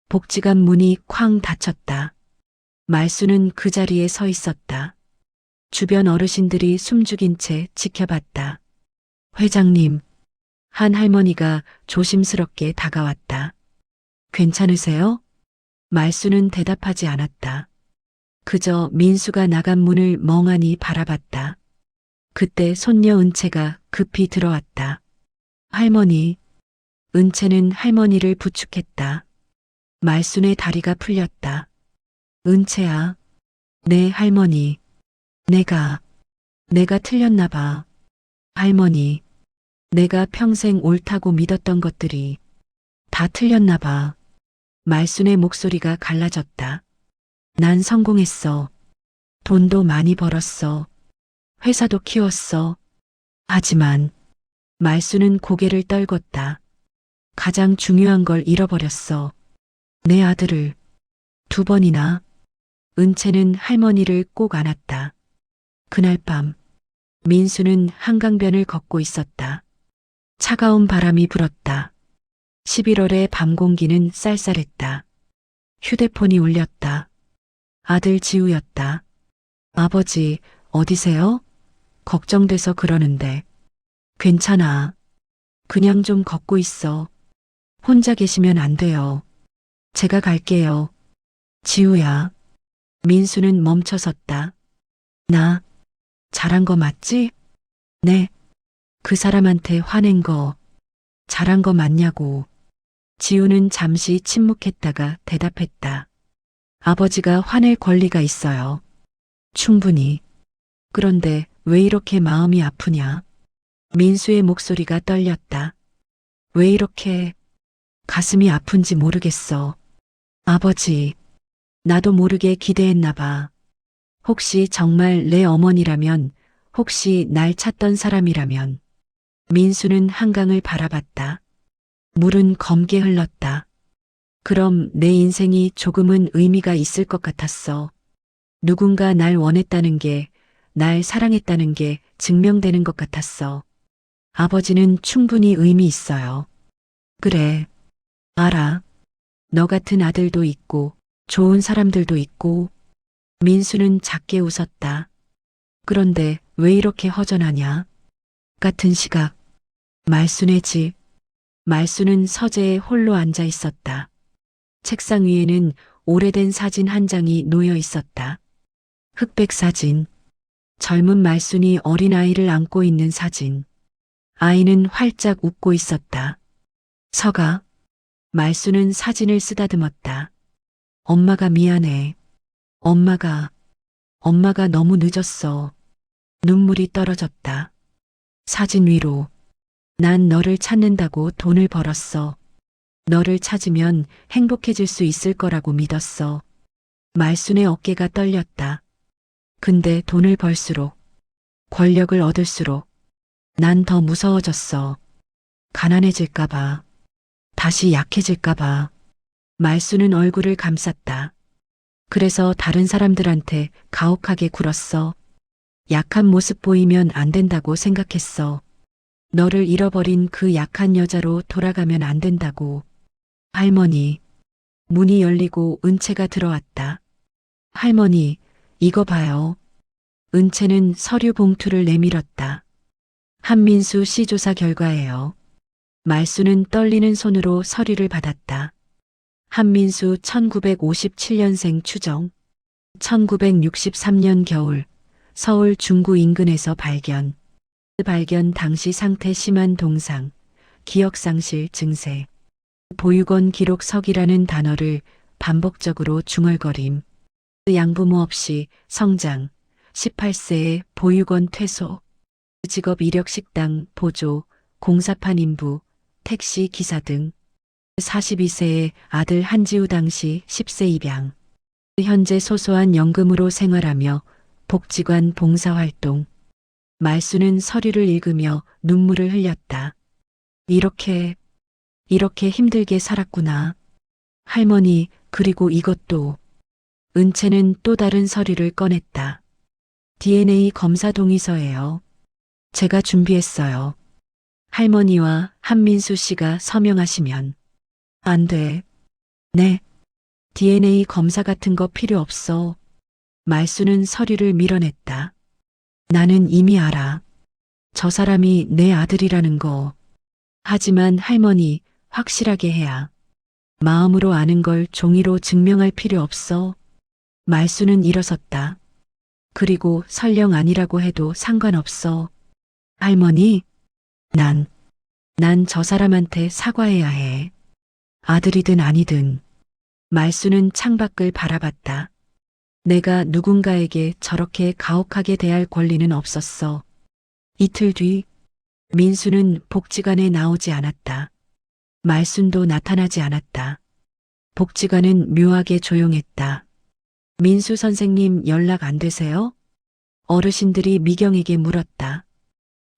복지관 문이 쾅 닫혔다. 말수는 그 자리에 서 있었다. 주변 어르신들이 숨죽인 채 지켜봤다. 회장님, 한 할머니가 조심스럽게 다가왔다. 괜찮으세요? 말수는 대답하지 않았다. 그저 민수가 나간 문을 멍하니 바라봤다. 그때 손녀 은채가 급히 들어왔다. 할머니. 은채는 할머니를 부축했다. 말순의 다리가 풀렸다. 은채야. 네, 할머니. 내가 틀렸나 봐. 할머니. 내가 평생 옳다고 믿었던 것들이 다 틀렸나 봐. 말순의 목소리가 갈라졌다. 난 성공했어. 돈도 많이 벌었어. 회사도 키웠어. 하지만 말순은 고개를 떨궜다. 가장 중요한 걸 잃어버렸어. 내 아들을 2번이나. 은채는 할머니를 꼭 안았다. 그날 밤 민수는 한강변을 걷고 있었다. 차가운 바람이 불었다. 11월의 밤 공기는 쌀쌀했다. 휴대폰이 울렸다. 아들 지우였다. 아버지, 어디세요? 걱정돼서 그러는데. 괜찮아. 그냥 좀 걷고 있어. 혼자 계시면 안 돼요. 제가 갈게요. 지우야. 민수는 멈춰섰다. 나 잘한 거 맞지? 네. 그 사람한테 화낸 거 잘한 거 맞냐고. 지우는 잠시 침묵했다가 대답했다. 아버지가 화낼 권리가 있어요. 충분히. 그런데 왜 이렇게 마음이 아프냐? 민수의 목소리가 떨렸다. 왜 이렇게 가슴이 아픈지 모르겠어. 아버지, 나도 모르게 기대했나 봐. 혹시 정말 내 어머니라면, 혹시 날 찾던 사람이라면. 민수는 한강을 바라봤다. 물은 검게 흘렀다. 그럼 내 인생이 조금은 의미가 있을 것 같았어. 누군가 날 원했다는 게, 날 사랑했다는 게 증명되는 것 같았어. 아버지는 충분히 의미 있어요. 그래, 알아. 너 같은 아들도 있고, 좋은 사람들도 있고. 민수는 작게 웃었다. 그런데 왜 이렇게 허전하냐? 같은 시각, 말순의 집. 말순은 서재에 홀로 앉아 있었다. 책상 위에는 오래된 사진 한 장이 놓여 있었다. 흑백 사진. 젊은 말순이 어린아이를 안고 있는 사진. 아이는 활짝 웃고 있었다. 서가. 말순은 사진을 쓰다듬었다. 엄마가 미안해. 엄마가 너무 늦었어. 눈물이 떨어졌다. 사진 위로. 난 너를 찾는다고 돈을 벌었어. 너를 찾으면 행복해질 수 있을 거라고 믿었어. 말순의 어깨가 떨렸다. 근데 돈을 벌수록, 권력을 얻을수록 난 더 무서워졌어. 가난해질까봐, 다시 약해질까봐. 말순은 얼굴을 감쌌다. 그래서 다른 사람들한테 가혹하게 굴었어. 약한 모습 보이면 안 된다고 생각했어. 너를 잃어버린 그 약한 여자로 돌아가면 안 된다고. 할머니. 문이 열리고 은채가 들어왔다. 할머니, 이거 봐요. 은채는 서류 봉투를 내밀었다. 한민수 씨 조사 결과예요. 말수는 떨리는 손으로 서류를 받았다. 한민수 1957년생 추정. 1963년 겨울 서울 중구 인근에서 발견. 발견 당시 상태 심한 동상, 기억상실 증세. 보육원 기록 석이라는 단어를 반복적으로 중얼거림. 양부모 없이 성장, 18세에 보육원 퇴소. 직업 이력 식당, 보조, 공사판 인부, 택시 기사 등. 42세에 아들 한지우 당시 10세 입양. 현재 소소한 연금으로 생활하며 복지관 봉사활동. 말수는 서류를 읽으며 눈물을 흘렸다. 이렇게 힘들게 살았구나. 할머니, 그리고 이것도. 은채는 또 다른 서류를 꺼냈다. DNA 검사 동의서예요. 제가 준비했어요. 할머니와 한민수 씨가 서명하시면. 안 돼. 네. DNA 검사 같은 거 필요 없어. 말수는 서류를 밀어냈다. 나는 이미 알아. 저 사람이 내 아들이라는 거. 하지만 할머니, 확실하게 해야. 마음으로 아는 걸 종이로 증명할 필요 없어. 말수는 일어섰다. 그리고 설령 아니라고 해도 상관없어. 할머니, 난 저 사람한테 사과해야 해. 아들이든 아니든. 말수는 창밖을 바라봤다. 내가 누군가에게 저렇게 가혹하게 대할 권리는 없었어. 이틀 뒤, 민수는 복지관에 나오지 않았다. 말순도 나타나지 않았다. 복지관은 묘하게 조용했다. 민수 선생님 연락 안 되세요? 어르신들이 미경에게 물었다.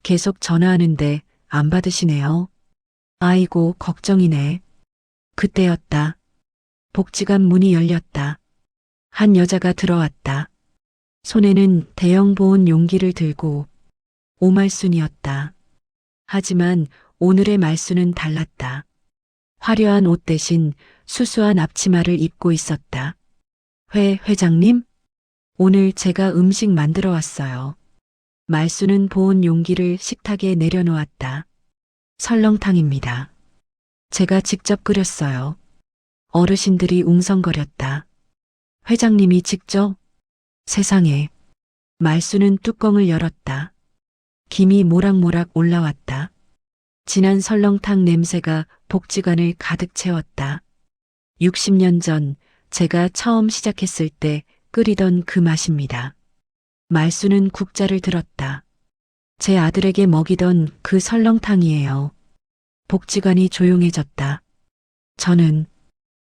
계속 전화하는데 안 받으시네요. 아이고, 걱정이네. 그때였다. 복지관 문이 열렸다. 한 여자가 들어왔다. 손에는 대형 보온 용기를 들고 오말순이었다. 하지만 오늘의 말순은 달랐다. 화려한 옷 대신 수수한 앞치마를 입고 있었다. 회장님? 오늘 제가 음식 만들어 왔어요. 말순은 보온 용기를 식탁에 내려놓았다. 설렁탕입니다. 제가 직접 끓였어요. 어르신들이 웅성거렸다. 회장님이 직접? 세상에. 말수는 뚜껑을 열었다. 김이 모락모락 올라왔다. 진한 설렁탕 냄새가 복지관을 가득 채웠다. 60년 전 제가 처음 시작했을 때 끓이던 그 맛입니다. 말수는 국자를 들었다. 제 아들에게 먹이던 그 설렁탕이에요. 복지관이 조용해졌다. 저는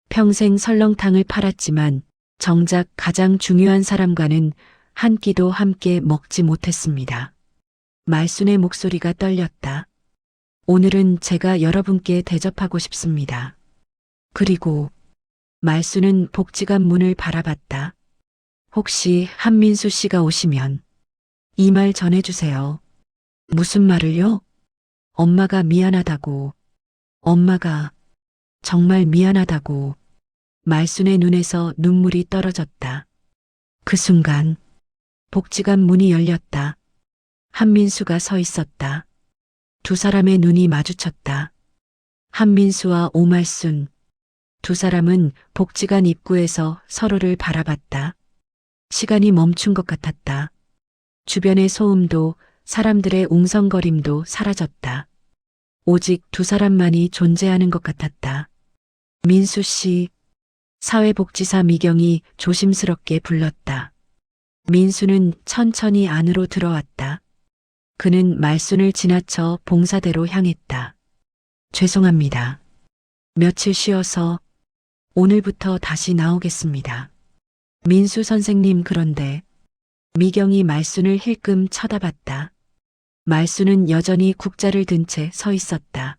평생 설렁탕을 팔았지만 정작 가장 중요한 사람과는 한 끼도 함께 먹지 못했습니다. 말순의 목소리가 떨렸다. 오늘은 제가 여러분께 대접하고 싶습니다. 그리고 말순은 복지관 문을 바라봤다. 혹시 한민수 씨가 오시면 이 말 전해주세요. 무슨 말을요? 엄마가 미안하다고. 엄마가 정말 미안하다고. 말순의 눈에서 눈물이 떨어졌다. 그 순간 복지관 문이 열렸다. 한민수가 서 있었다. 두 사람의 눈이 마주쳤다. 한민수와 오말순. 두 사람은 복지관 입구에서 서로를 바라봤다. 시간이 멈춘 것 같았다. 주변의 소음도 사람들의 웅성거림도 사라졌다. 오직 두 사람만이 존재하는 것 같았다. 민수 씨, 사회복지사 미경이 조심스럽게 불렀다. 민수는 천천히 안으로 들어왔다. 그는 말순을 지나쳐 봉사대로 향했다. 죄송합니다. 며칠 쉬어서 오늘부터 다시 나오겠습니다. 민수 선생님 그런데 미경이 말순을 힐끔 쳐다봤다. 말순은 여전히 국자를 든 채 서 있었다.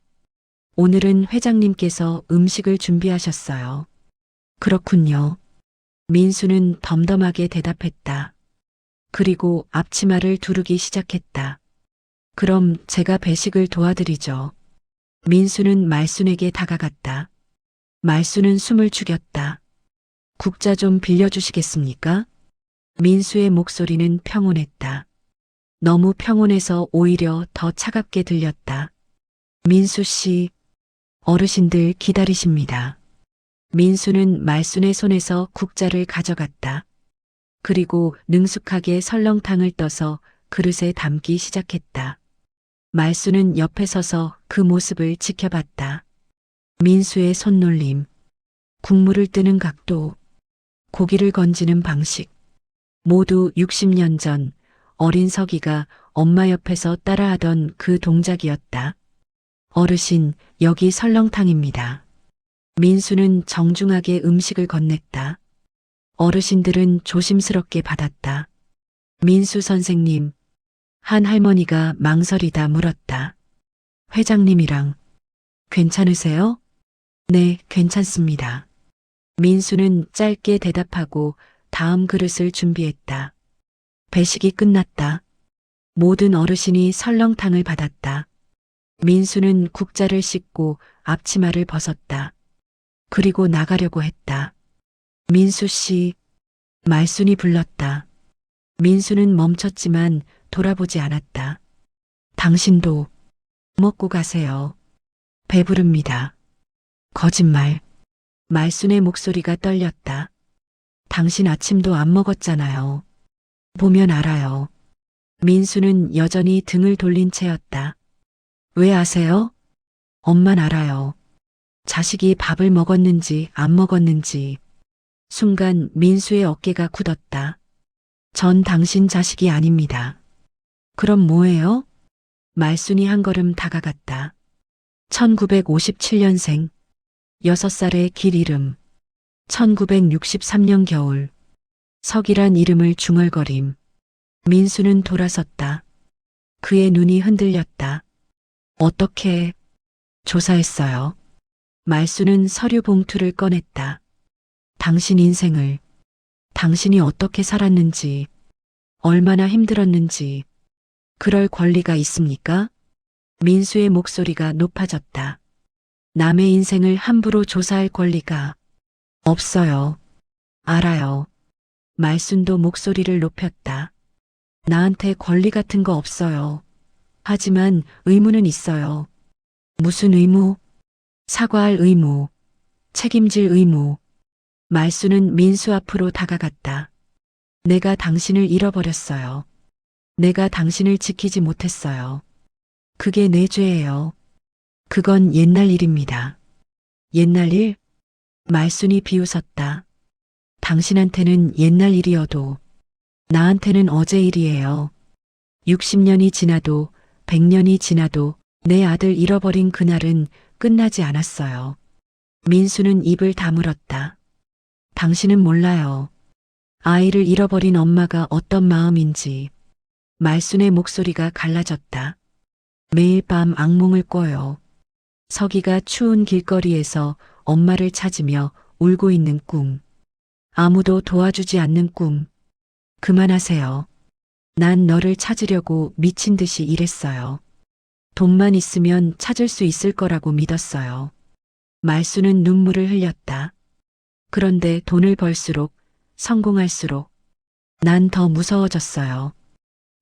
오늘은 회장님께서 음식을 준비하셨어요. 그렇군요. 민수는 덤덤하게 대답했다. 그리고 앞치마를 두르기 시작했다. 그럼 제가 배식을 도와드리죠. 민수는 말순에게 다가갔다. 말순은 숨을 죽였다. 국자 좀 빌려주시겠습니까? 민수의 목소리는 평온했다. 너무 평온해서 오히려 더 차갑게 들렸다. 민수 씨, 어르신들 기다리십니다. 민수는 말순의 손에서 국자를 가져갔다. 그리고 능숙하게 설렁탕을 떠서 그릇에 담기 시작했다. 말순은 옆에 서서 그 모습을 지켜봤다. 민수의 손놀림, 국물을 뜨는 각도, 고기를 건지는 방식, 모두 60년 전 어린 서기가 엄마 옆에서 따라하던 그 동작이었다. 어르신, 여기 설렁탕입니다. 민수는 정중하게 음식을 건넸다. 어르신들은 조심스럽게 받았다. 민수 선생님, 한 할머니가 망설이다 물었다. 회장님이랑 괜찮으세요? 네, 괜찮습니다. 민수는 짧게 대답하고 다음 그릇을 준비했다. 배식이 끝났다. 모든 어르신이 설렁탕을 받았다. 민수는 국자를 씻고 앞치마를 벗었다. 그리고 나가려고 했다. 민수 씨, 말순이 불렀다. 민수는 멈췄지만 돌아보지 않았다. 당신도 먹고 가세요. 배부릅니다. 거짓말. 말순의 목소리가 떨렸다. 당신 아침도 안 먹었잖아요. 보면 알아요. 민수는 여전히 등을 돌린 채였다. 왜 아세요? 엄만 알아요. 자식이 밥을 먹었는지 안 먹었는지. 순간 민수의 어깨가 굳었다. 전 당신 자식이 아닙니다. 그럼 뭐예요? 말순이 한 걸음 다가갔다. 1957년생, 6살의 길 이름, 1963년 겨울, 석이란 이름을 중얼거림. 민수는 돌아섰다. 그의 눈이 흔들렸다. 어떻게 조사했어요? 말수는 서류 봉투를 꺼냈다. 당신 인생을, 당신이 어떻게 살았는지, 얼마나 힘들었는지, 그럴 권리가 있습니까? 민수의 목소리가 높아졌다. 남의 인생을 함부로 조사할 권리가 없어요. 알아요. 말순도 목소리를 높였다. 나한테 권리 같은 거 없어요. 하지만 의무는 있어요. 무슨 의무? 사과할 의무, 책임질 의무. 말수는 민수 앞으로 다가갔다. 내가 당신을 잃어버렸어요. 내가 당신을 지키지 못했어요. 그게 내 죄예요. 그건 옛날 일입니다. 옛날 일? 말순이 비웃었다. 당신한테는 옛날 일이어도 나한테는 어제 일이에요. 60년이 지나도 100년이 지나도 내 아들 잃어버린 그날은 끝나지 않았어요. 민수는 입을 다물었다. 당신은 몰라요. 아이를 잃어버린 엄마가 어떤 마음인지. 말순의 목소리가 갈라졌다. 매일 밤 악몽을 꿔요. 서기가 추운 길거리에서 엄마를 찾으며 울고 있는 꿈. 아무도 도와주지 않는 꿈. 그만하세요. 난 너를 찾으려고 미친 듯이 일했어요. 돈만 있으면 찾을 수 있을 거라고 믿었어요. 말수는 눈물을 흘렸다. 그런데 돈을 벌수록, 성공할수록 난 더 무서워졌어요.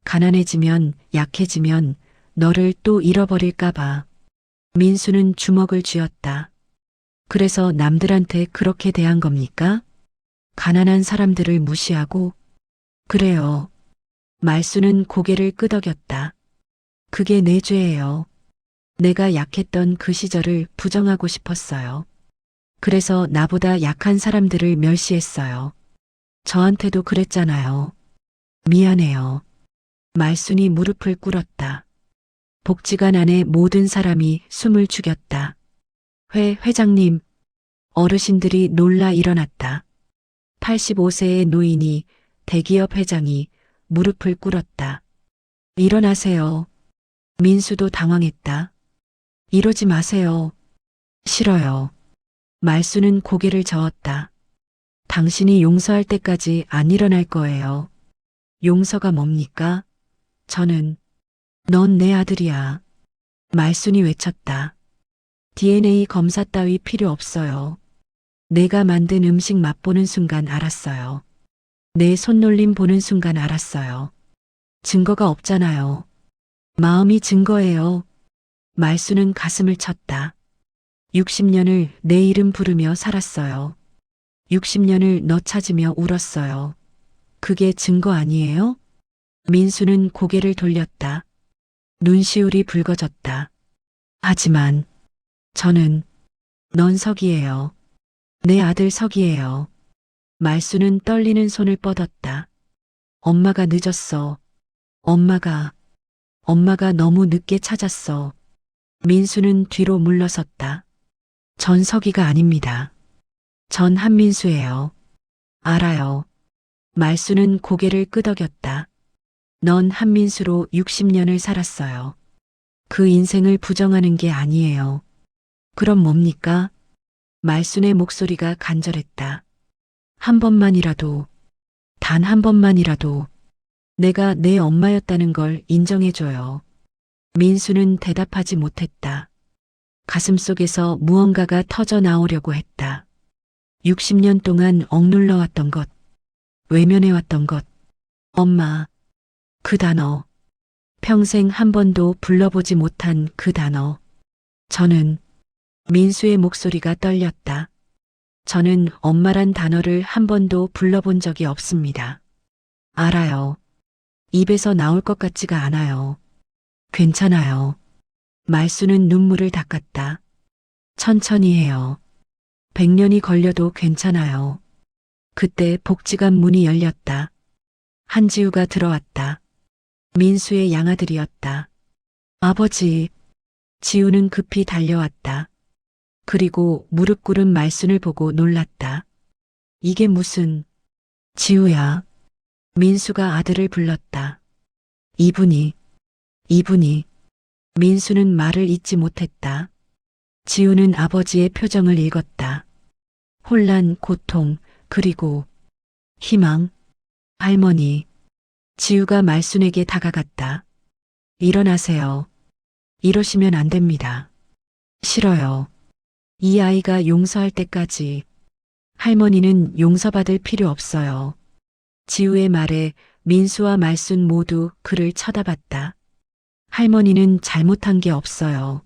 가난해지면, 약해지면 너를 또 잃어버릴까봐. 민수는 주먹을 쥐었다. 그래서 남들한테 그렇게 대한 겁니까? 가난한 사람들을 무시하고? 그래요. 말수는 고개를 끄덕였다. 그게 내 죄예요. 내가 약했던 그 시절을 부정하고 싶었어요. 그래서 나보다 약한 사람들을 멸시했어요. 저한테도 그랬잖아요. 미안해요. 말순이 무릎을 꿇었다. 복지관 안에 모든 사람이 숨을 죽였다. 회장님, 어르신들이 놀라 일어났다. 85세의 노인이 대기업 회장이 무릎을 꿇었다. 일어나세요. 민수도 당황했다. 이러지 마세요. 싫어요. 말수는 고개를 저었다. 당신이 용서할 때까지 안 일어날 거예요. 용서가 뭡니까? 넌 내 아들이야. 말순이 외쳤다. DNA 검사 따위 필요 없어요. 내가 만든 음식 맛보는 순간 알았어요. 내 손놀림 보는 순간 알았어요. 증거가 없잖아요. 마음이 증거예요. 말수는 가슴을 쳤다. 60년을 내 이름 부르며 살았어요. 60년을 너 찾으며 울었어요. 그게 증거 아니에요? 민수는 고개를 돌렸다. 눈시울이 붉어졌다. 하지만 넌 석이에요. 내 아들 석이에요. 말수는 떨리는 손을 뻗었다. 엄마가 늦었어. 엄마가 너무 늦게 찾았어. 민수는 뒤로 물러섰다. 전 석이가 아닙니다. 전 한민수예요. 알아요. 말수는 고개를 끄덕였다. 넌 한민수로 60년을 살았어요. 그 인생을 부정하는 게 아니에요. 그럼 뭡니까? 말순의 목소리가 간절했다. 한 번만이라도, 단 한 번만이라도 내가 내 엄마였다는 걸 인정해줘요. 민수는 대답하지 못했다. 가슴속에서 무언가가 터져 나오려고 했다. 60년 동안 억눌러왔던 것, 외면해왔던 것, 엄마, 그 단어, 평생 한 번도 불러보지 못한 그 단어. 민수의 목소리가 떨렸다. 저는 엄마란 단어를 한 번도 불러본 적이 없습니다. 알아요. 입에서 나올 것 같지가 않아요. 괜찮아요. 말수는 눈물을 닦았다. 천천히 해요. 100년이 걸려도 괜찮아요. 그때 복지관 문이 열렸다. 한지우가 들어왔다. 민수의 양아들이었다. 아버지. 지우는 급히 달려왔다. 그리고 무릎 꿇은 말순을 보고 놀랐다. 이게 무슨... 지우야. 민수가 아들을 불렀다. 이분이... 민수는 말을 잇지 못했다. 지우는 아버지의 표정을 읽었다. 혼란, 고통, 그리고 희망. 할머니. 지우가 말순에게 다가갔다. 일어나세요. 이러시면 안 됩니다. 싫어요. 이 아이가 용서할 때까지. 할머니는 용서받을 필요 없어요. 지우의 말에 민수와 말순 모두 그를 쳐다봤다. 할머니는 잘못한 게 없어요.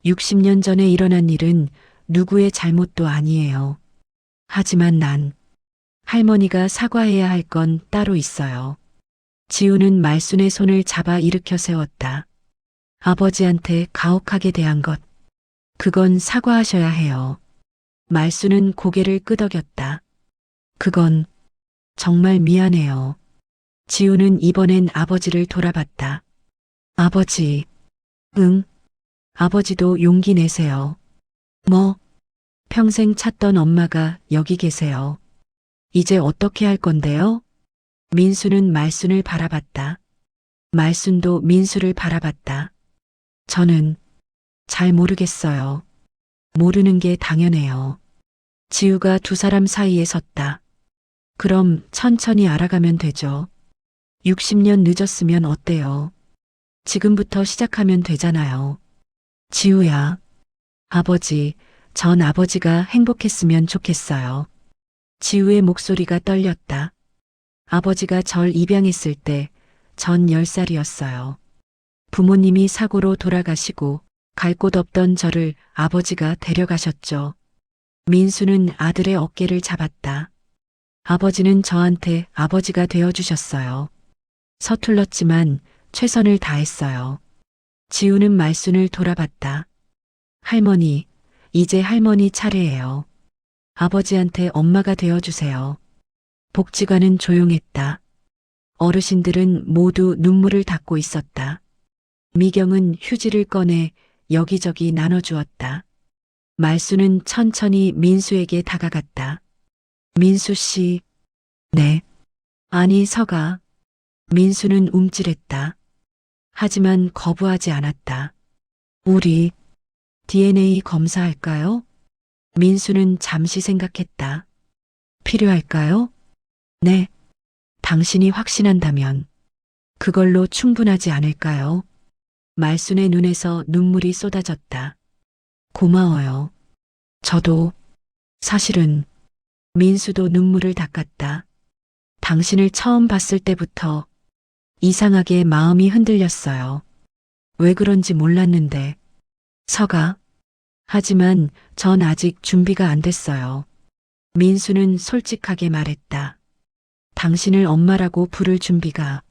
60년 전에 일어난 일은 누구의 잘못도 아니에요. 하지만 난 할머니가 사과해야 할 건 따로 있어요. 지우는 말순의 손을 잡아 일으켜 세웠다. 아버지한테 가혹하게 대한 것. 그건 사과하셔야 해요. 말순은 고개를 끄덕였다. 그건 정말 미안해요. 지우는 이번엔 아버지를 돌아봤다. 아버지, 응, 아버지도 용기 내세요. 뭐, 평생 찾던 엄마가 여기 계세요. 이제 어떻게 할 건데요? 민수는 말순을 바라봤다. 말순도 민수를 바라봤다. 저는 잘 모르겠어요. 모르는 게 당연해요. 지우가 두 사람 사이에 섰다. 그럼 천천히 알아가면 되죠. 60년 늦었으면 어때요? 지금부터 시작하면 되잖아요. 지우야, 아버지, 전 아버지가 행복했으면 좋겠어요. 지우의 목소리가 떨렸다. 아버지가 절 입양했을 때 전 10살이었어요. 부모님이 사고로 돌아가시고 갈 곳 없던 저를 아버지가 데려가셨죠. 민수는 아들의 어깨를 잡았다. 아버지는 저한테 아버지가 되어주셨어요. 서툴렀지만 최선을 다했어요. 지우는 말순을 돌아봤다. 할머니, 이제 할머니 차례예요. 아버지한테 엄마가 되어주세요. 복지관은 조용했다. 어르신들은 모두 눈물을 닦고 있었다. 미경은 휴지를 꺼내 여기저기 나눠주었다. 말수는 천천히 민수에게 다가갔다. 민수 씨, 네. 아니, 서가. 민수는 움찔했다. 하지만 거부하지 않았다. 우리 DNA 검사할까요? 민수는 잠시 생각했다. 필요할까요? 네. 당신이 확신한다면 그걸로 충분하지 않을까요? 말순의 눈에서 눈물이 쏟아졌다. 고마워요. 저도 사실은 민수도 눈물을 닦았다. 당신을 처음 봤을 때부터 이상하게 마음이 흔들렸어요. 왜 그런지 몰랐는데. 서가. 하지만 전 아직 준비가 안 됐어요. 민수는 솔직하게 말했다. 당신을 엄마라고 부를 준비가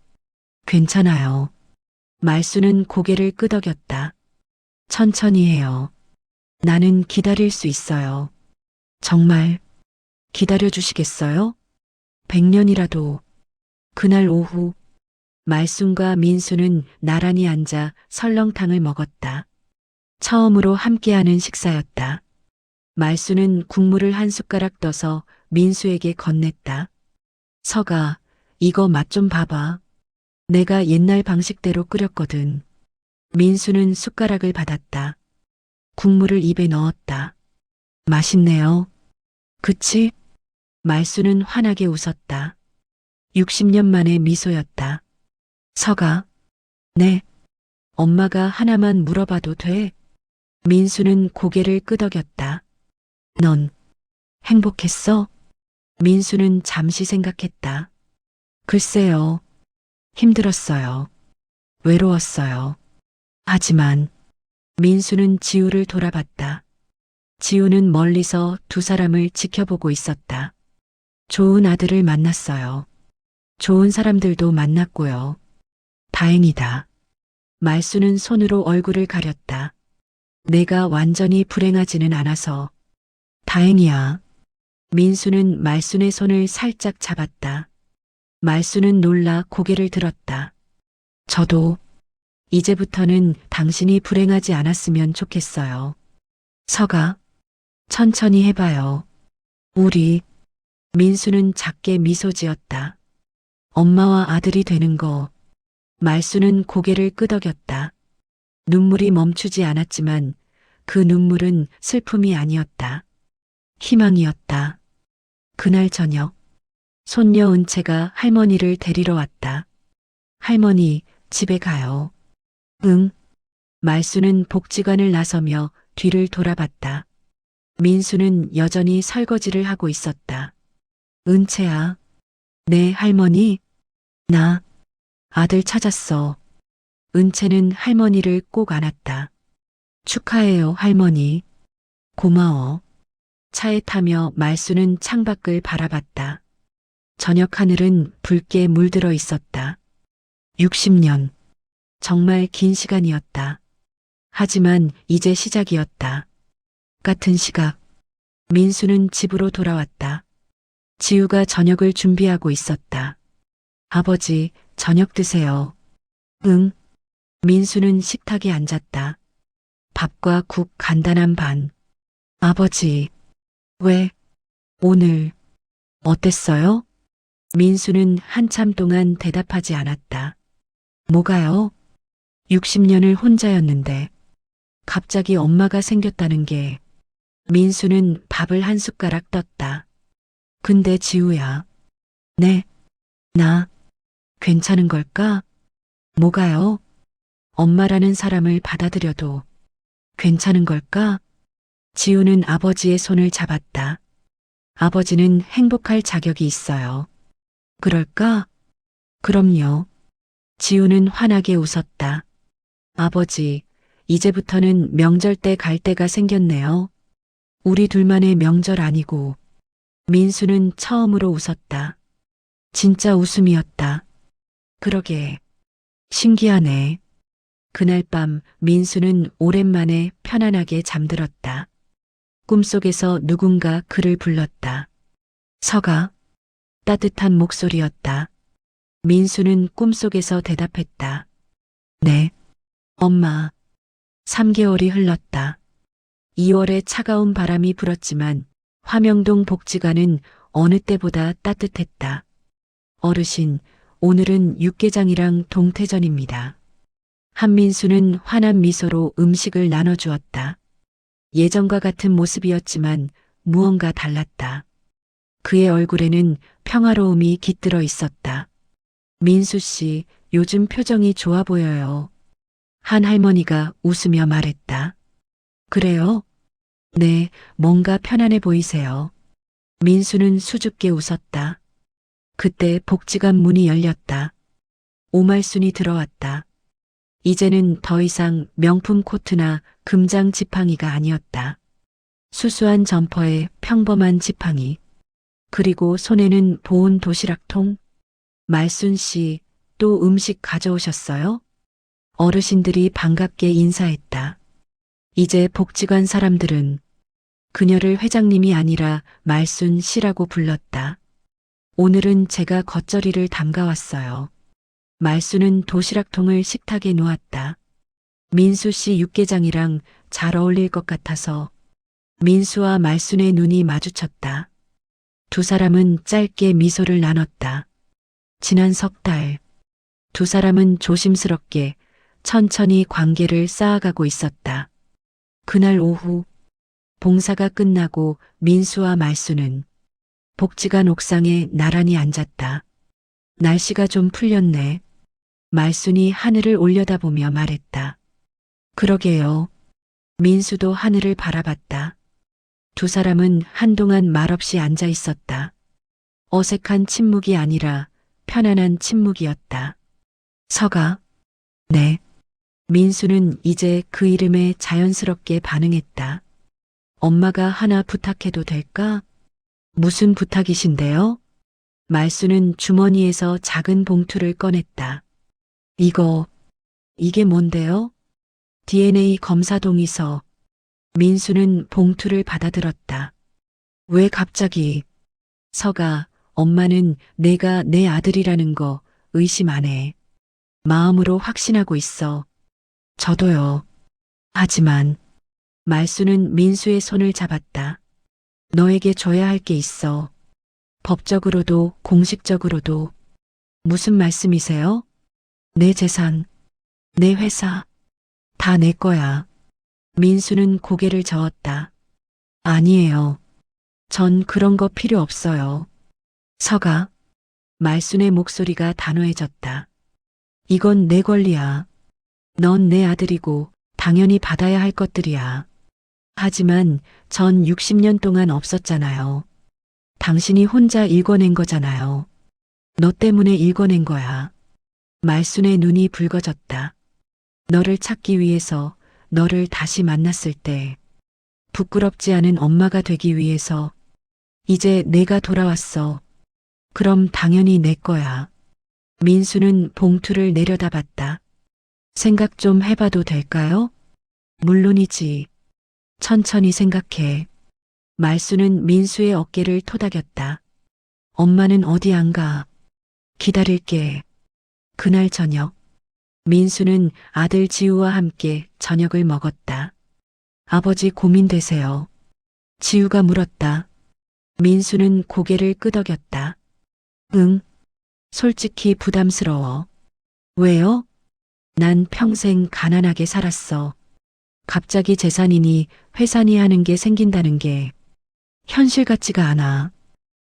괜찮아요. 말수는 고개를 끄덕였다. 천천히 해요. 나는 기다릴 수 있어요. 정말 기다려 주시겠어요? 100년이라도. 그날 오후 말순과 민수는 나란히 앉아 설렁탕을 먹었다. 처음으로 함께하는 식사였다. 말수는 국물을 한 숟가락 떠서 민수에게 건넸다. 서가, 이거 맛 좀 봐봐. 내가 옛날 방식대로 끓였거든. 민수는 숟가락을 받았다. 국물을 입에 넣었다. 맛있네요. 그치? 말수는 환하게 웃었다. 60년 만의 미소였다. 서가, 네. 엄마가 하나만 물어봐도 돼? 민수는 고개를 끄덕였다. 넌 행복했어? 민수는 잠시 생각했다. 글쎄요. 힘들었어요. 외로웠어요. 하지만 민수는 지우를 돌아봤다. 지우는 멀리서 두 사람을 지켜보고 있었다. 좋은 아들을 만났어요. 좋은 사람들도 만났고요. 다행이다. 말수는 손으로 얼굴을 가렸다. 내가 완전히 불행하지는 않아서 다행이야. 민수는 말순의 손을 살짝 잡았다. 말수는 놀라 고개를 들었다. 저도 이제부터는 당신이 불행하지 않았으면 좋겠어요. 서가, 천천히 해봐요. 우리, 민수는 작게 미소 지었다. 엄마와 아들이 되는 거. 말수는 고개를 끄덕였다. 눈물이 멈추지 않았지만 그 눈물은 슬픔이 아니었다. 희망이었다. 그날 저녁, 손녀 은채가 할머니를 데리러 왔다. 할머니, 집에 가요. 응. 말수는 복지관을 나서며 뒤를 돌아봤다. 민수는 여전히 설거지를 하고 있었다. 은채야. 네, 할머니. 나 아들 찾았어. 은채는 할머니를 꼭 안았다. 축하해요, 할머니. 고마워. 차에 타며 말수는 창밖을 바라봤다. 저녁 하늘은 붉게 물들어 있었다. 60년. 정말 긴 시간이었다. 하지만 이제 시작이었다. 같은 시각. 민수는 집으로 돌아왔다. 지우가 저녁을 준비하고 있었다. 아버지, 저녁 드세요. 응. 민수는 식탁에 앉았다. 밥과 국 간단한 반. 아버지, 왜? 오늘 어땠어요? 민수는 한참 동안 대답하지 않았다. 뭐가요? 60년을 혼자였는데 갑자기 엄마가 생겼다는 게. 민수는 밥을 한 숟가락 떴다. 근데 지우야. 네, 나 괜찮은 걸까? 뭐가요? 엄마라는 사람을 받아들여도 괜찮은 걸까? 지우는 아버지의 손을 잡았다. 아버지는 행복할 자격이 있어요. 그럴까? 그럼요. 지우는 환하게 웃었다. 아버지, 이제부터는 명절 때 갈 때가 생겼네요. 우리 둘만의 명절 아니고. 민수는 처음으로 웃었다. 진짜 웃음이었다. 그러게. 신기하네. 그날 밤 민수는 오랜만에 편안하게 잠들었다. 꿈속에서 누군가 그를 불렀다. 서가. 따뜻한 목소리였다. 민수는 꿈속에서 대답했다. 네. 엄마. 3개월이 흘렀다. 2월에 차가운 바람이 불었지만 화명동 복지관은 어느 때보다 따뜻했다. 어르신, 오늘은 육개장이랑 동태전입니다. 한민수는 환한 미소로 음식을 나눠주었다. 예전과 같은 모습이었지만 무언가 달랐다. 그의 얼굴에는 평화로움이 깃들어 있었다. 민수 씨, 요즘 표정이 좋아 보여요. 한 할머니가 웃으며 말했다. 그래요? 네, 뭔가 편안해 보이세요. 민수는 수줍게 웃었다. 그때 복지관 문이 열렸다. 오말순이 들어왔다. 이제는 더 이상 명품 코트나 금장 지팡이가 아니었다. 수수한 점퍼에 평범한 지팡이. 그리고 손에는 보온 도시락통. 말순 씨, 또 음식 가져오셨어요? 어르신들이 반갑게 인사했다. 이제 복지관 사람들은 그녀를 회장님이 아니라 말순 씨라고 불렀다. 오늘은 제가 겉절이를 담가왔어요. 말순은 도시락통을 식탁에 놓았다. 민수 씨 육개장이랑 잘 어울릴 것 같아서. 민수와 말순의 눈이 마주쳤다. 두 사람은 짧게 미소를 나눴다. 지난 석 달, 두 사람은 조심스럽게 천천히 관계를 쌓아가고 있었다. 그날 오후, 봉사가 끝나고 민수와 말수는 복지관 옥상에 나란히 앉았다. 날씨가 좀 풀렸네. 말순이 하늘을 올려다보며 말했다. 그러게요. 민수도 하늘을 바라봤다. 두 사람은 한동안 말없이 앉아 있었다. 어색한 침묵이 아니라 편안한 침묵이었다. 서가. 네. 민수는 이제 그 이름에 자연스럽게 반응했다. 엄마가 하나 부탁해도 될까? 무슨 부탁이신데요? 말수는 주머니에서 작은 봉투를 꺼냈다. 이게 뭔데요? DNA 검사 동의서. 민수는 봉투를 받아들었다. 왜 갑자기? 서가, 엄마는 내가 내 아들이라는 거 의심 안 해. 마음으로 확신하고 있어. 저도요. 하지만 말수는 민수의 손을 잡았다. 너에게 줘야 할 게 있어. 법적으로도 공식적으로도. 무슨 말씀이세요? 내 재산, 내 회사, 다 내 거야. 민수는 고개를 저었다. 아니에요. 전 그런 거 필요 없어요. 서가. 말순의 목소리가 단호해졌다. 이건 내 권리야. 넌 내 아들이고 당연히 받아야 할 것들이야. 하지만 전 60년 동안 없었잖아요. 당신이 혼자 읽어낸 거잖아요. 너 때문에 읽어낸 거야. 말순의 눈이 붉어졌다. 너를 찾기 위해서 너를 다시 만났을 때 부끄럽지 않은 엄마가 되기 위해서 이제 내가 돌아왔어. 그럼 당연히 내 거야. 민수는 봉투를 내려다봤다. 생각 좀 해봐도 될까요? 물론이지. 천천히 생각해. 말수는 민수의 어깨를 토닥였다. 엄마는 어디 안 가. 기다릴게. 그날 저녁, 민수는 아들 지우와 함께 저녁을 먹었다. 아버지 고민되세요. 지우가 물었다. 민수는 고개를 끄덕였다. 응, 솔직히 부담스러워. 왜요? 난 평생 가난하게 살았어. 갑자기 재산이니 회사니 하는 게 생긴다는 게 현실 같지가 않아.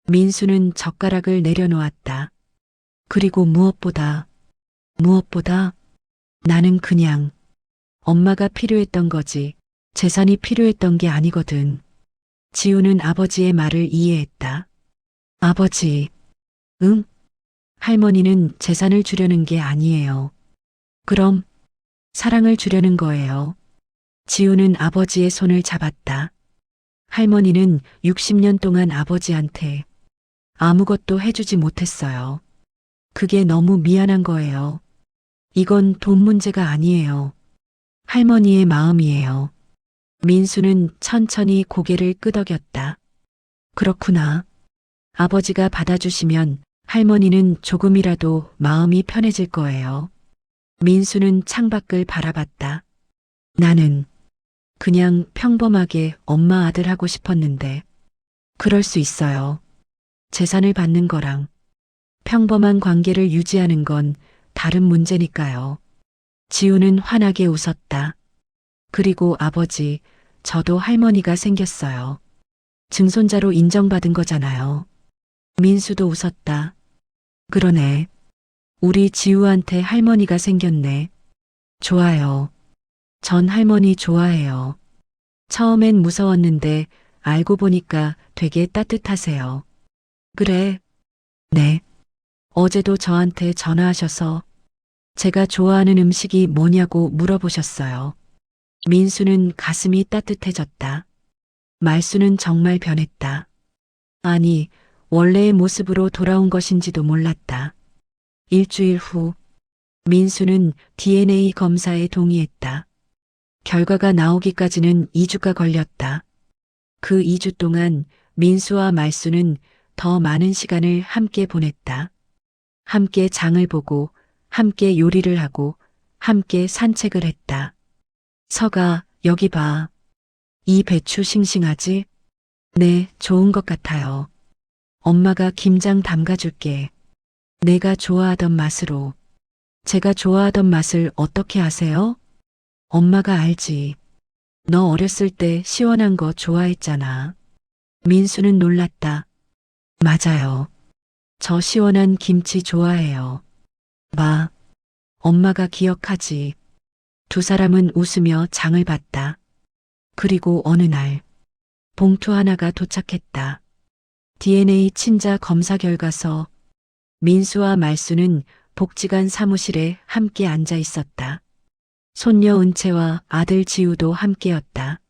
민수는 젓가락을 내려놓았다. 그리고 무엇보다 나는 그냥 엄마가 필요했던 거지. 재산이 필요했던 게 아니거든. 지우는 아버지의 말을 이해했다. 아버지, 응? 할머니는 재산을 주려는 게 아니에요. 그럼 사랑을 주려는 거예요. 지우는 아버지의 손을 잡았다. 할머니는 60년 동안 아버지한테 아무것도 해주지 못했어요. 그게 너무 미안한 거예요. 이건 돈 문제가 아니에요. 할머니의 마음이에요. 민수는 천천히 고개를 끄덕였다. 그렇구나. 아버지가 받아주시면 할머니는 조금이라도 마음이 편해질 거예요. 민수는 창밖을 바라봤다. 나는 그냥 평범하게 엄마 아들 하고 싶었는데 그럴 수 있어요. 재산을 받는 거랑 평범한 관계를 유지하는 건 다른 문제니까요. 지우는 환하게 웃었다. 그리고 아버지, 저도 할머니가 생겼어요. 증손자로 인정받은 거잖아요. 민수도 웃었다. 그러네. 우리 지우한테 할머니가 생겼네. 좋아요. 전 할머니 좋아해요. 처음엔 무서웠는데 알고 보니까 되게 따뜻하세요. 그래. 네. 어제도 저한테 전화하셔서 제가 좋아하는 음식이 뭐냐고 물어보셨어요. 민수는 가슴이 따뜻해졌다. 말수는 정말 변했다. 아니, 원래의 모습으로 돌아온 것인지도 몰랐다. 일주일 후, 민수는 DNA 검사에 동의했다. 결과가 나오기까지는 2주가 걸렸다. 그 2주 동안 민수와 말수는 더 많은 시간을 함께 보냈다. 함께 장을 보고, 함께 요리를 하고, 함께 산책을 했다. 서가, 여기 봐. 이 배추 싱싱하지? 네, 좋은 것 같아요. 엄마가 김장 담가줄게. 내가 좋아하던 맛으로. 제가 좋아하던 맛을 어떻게 아세요? 엄마가 알지. 너 어렸을 때 시원한 거 좋아했잖아. 민수는 놀랐다. 맞아요. 저 시원한 김치 좋아해요. 마, 엄마가 기억하지. 두 사람은 웃으며 장을 봤다. 그리고 어느 날, 봉투 하나가 도착했다. DNA 친자 검사 결과서. 민수와 말수는 복지관 사무실에 함께 앉아 있었다. 손녀 은채와 아들 지우도 함께였다.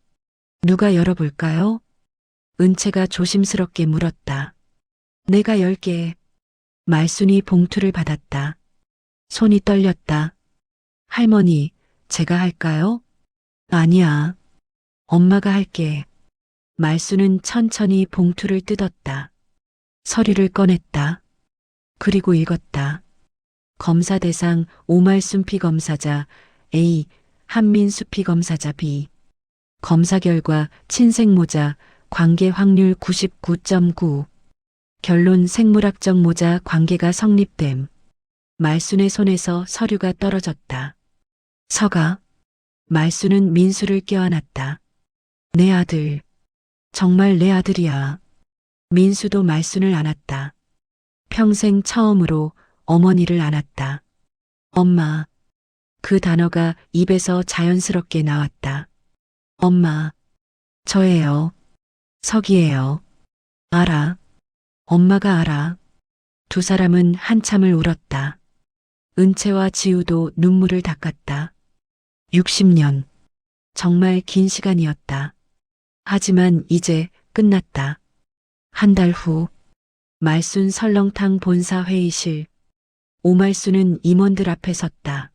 누가 열어볼까요? 은채가 조심스럽게 물었다. 내가 열게. 말순이 봉투를 받았다. 손이 떨렸다. 할머니, 제가 할까요? 아니야. 엄마가 할게. 말수는 천천히 봉투를 뜯었다. 서류를 꺼냈다. 그리고 읽었다. 검사 대상 오말순 피검사자 A, 한민수 피검사자 B. 검사 결과 친생모자, 관계 확률 99.9. 결론 생물학적 모자 관계가 성립됨. 말순의 손에서 서류가 떨어졌다. 서가. 말순은 민수를 껴안았다. 내 아들. 정말 내 아들이야. 민수도 말순을 안았다. 평생 처음으로 어머니를 안았다. 엄마. 그 단어가 입에서 자연스럽게 나왔다. 엄마. 저예요. 석이에요. 알아. 엄마가 알아. 두 사람은 한참을 울었다. 은채와 지우도 눈물을 닦았다. 60년. 정말 긴 시간이었다. 하지만 이제 끝났다. 한 달 후, 말순 설렁탕 본사 회의실. 오말순은 임원들 앞에 섰다.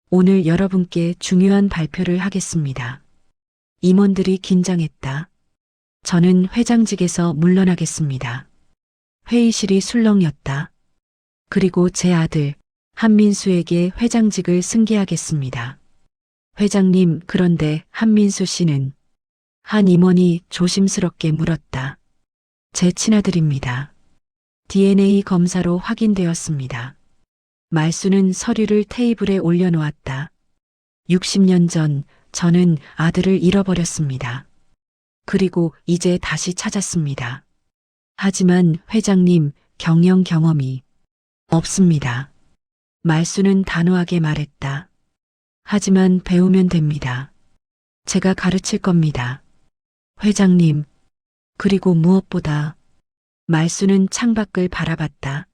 오늘 여러분께 중요한 발표를 하겠습니다. 임원들이 긴장했다. 저는 회장직에서 물러나겠습니다. 회의실이 술렁였다. 그리고 제 아들 한민수에게 회장직을 승계하겠습니다. 회장님, 그런데 한민수 씨는? 한 임원이 조심스럽게 물었다. 제 친아들입니다. DNA 검사로 확인되었습니다. 말수는 서류를 테이블에 올려놓았다. 60년 전 저는 아들을 잃어버렸습니다. 그리고 이제 다시 찾았습니다. 하지만 회장님, 경영 경험이 없습니다. 말수는 단호하게 말했다. 하지만 배우면 됩니다. 제가 가르칠 겁니다. 회장님, 그리고 무엇보다 말수는 창밖을 바라봤다.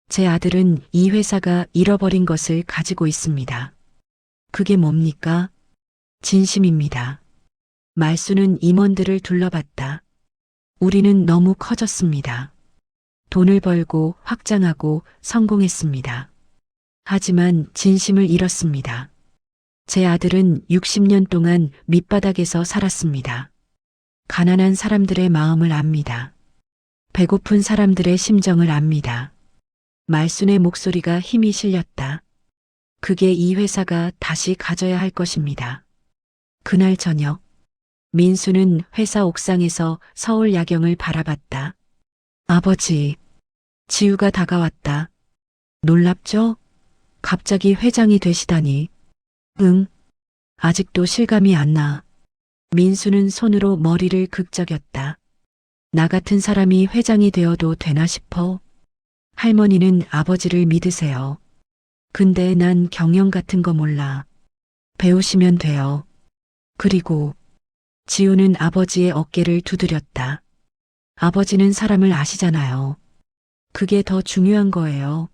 제 아들은 이 회사가 잃어버린 것을 가지고 있습니다. 그게 뭡니까? 진심입니다. 말수는 임원들을 둘러봤다. 우리는 너무 커졌습니다. 돈을 벌고 확장하고 성공했습니다. 하지만 진심을 잃었습니다. 제 아들은 60년 동안 밑바닥에서 살았습니다. 가난한 사람들의 마음을 압니다. 배고픈 사람들의 심정을 압니다. 말순의 목소리가 힘이 실렸다. 그게 이 회사가 다시 가져야 할 것입니다. 그날 저녁, 민수는 회사 옥상에서 서울 야경을 바라봤다. 아버지, 지우가 다가왔다. 놀랍죠? 갑자기 회장이 되시다니. 응, 아직도 실감이 안 나. 민수는 손으로 머리를 극적였다. 나 같은 사람이 회장이 되어도 되나 싶어. 할머니는 아버지를 믿으세요. 근데 난 경영 같은 거 몰라. 배우시면 돼요. 그리고 지우는 아버지의 어깨를 두드렸다. 아버지는 사람을 아시잖아요. 그게 더 중요한 거예요.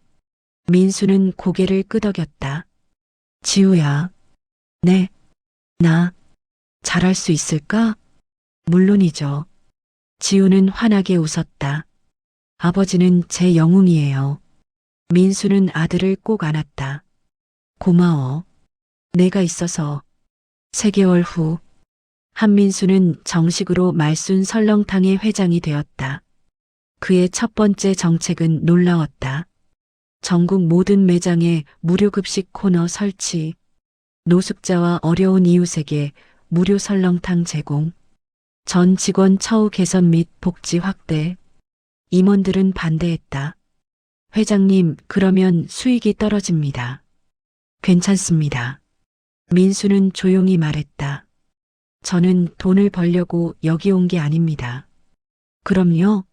민수는 고개를 끄덕였다. 지우야. 네. 나 잘할 수 있을까? 물론이죠. 지우는 환하게 웃었다. 아버지는 제 영웅이에요. 민수는 아들을 꼭 안았다. 고마워. 내가 있어서. 3개월 후, 한민수는 정식으로 말순 설렁탕의 회장이 되었다. 그의 첫 번째 정책은 놀라웠다. 전국 모든 매장에 무료 급식 코너 설치, 노숙자와 어려운 이웃에게 무료 설렁탕 제공, 전 직원 처우 개선 및 복지 확대. 임원들은 반대했다. 회장님, 그러면 수익이 떨어집니다. 괜찮습니다. 민수는 조용히 말했다. 저는 돈을 벌려고 여기 온 게 아닙니다. 그럼요.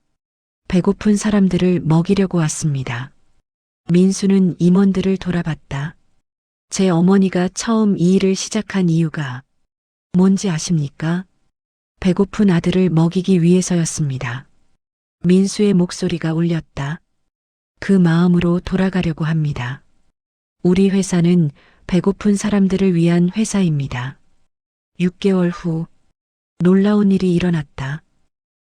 배고픈 사람들을 먹이려고 왔습니다. 민수는 임원들을 돌아봤다. 제 어머니가 처음 이 일을 시작한 이유가 뭔지 아십니까? 배고픈 아들을 먹이기 위해서였습니다. 민수의 목소리가 울렸다. 그 마음으로 돌아가려고 합니다. 우리 회사는 배고픈 사람들을 위한 회사입니다. 6개월 후 놀라운 일이 일어났다.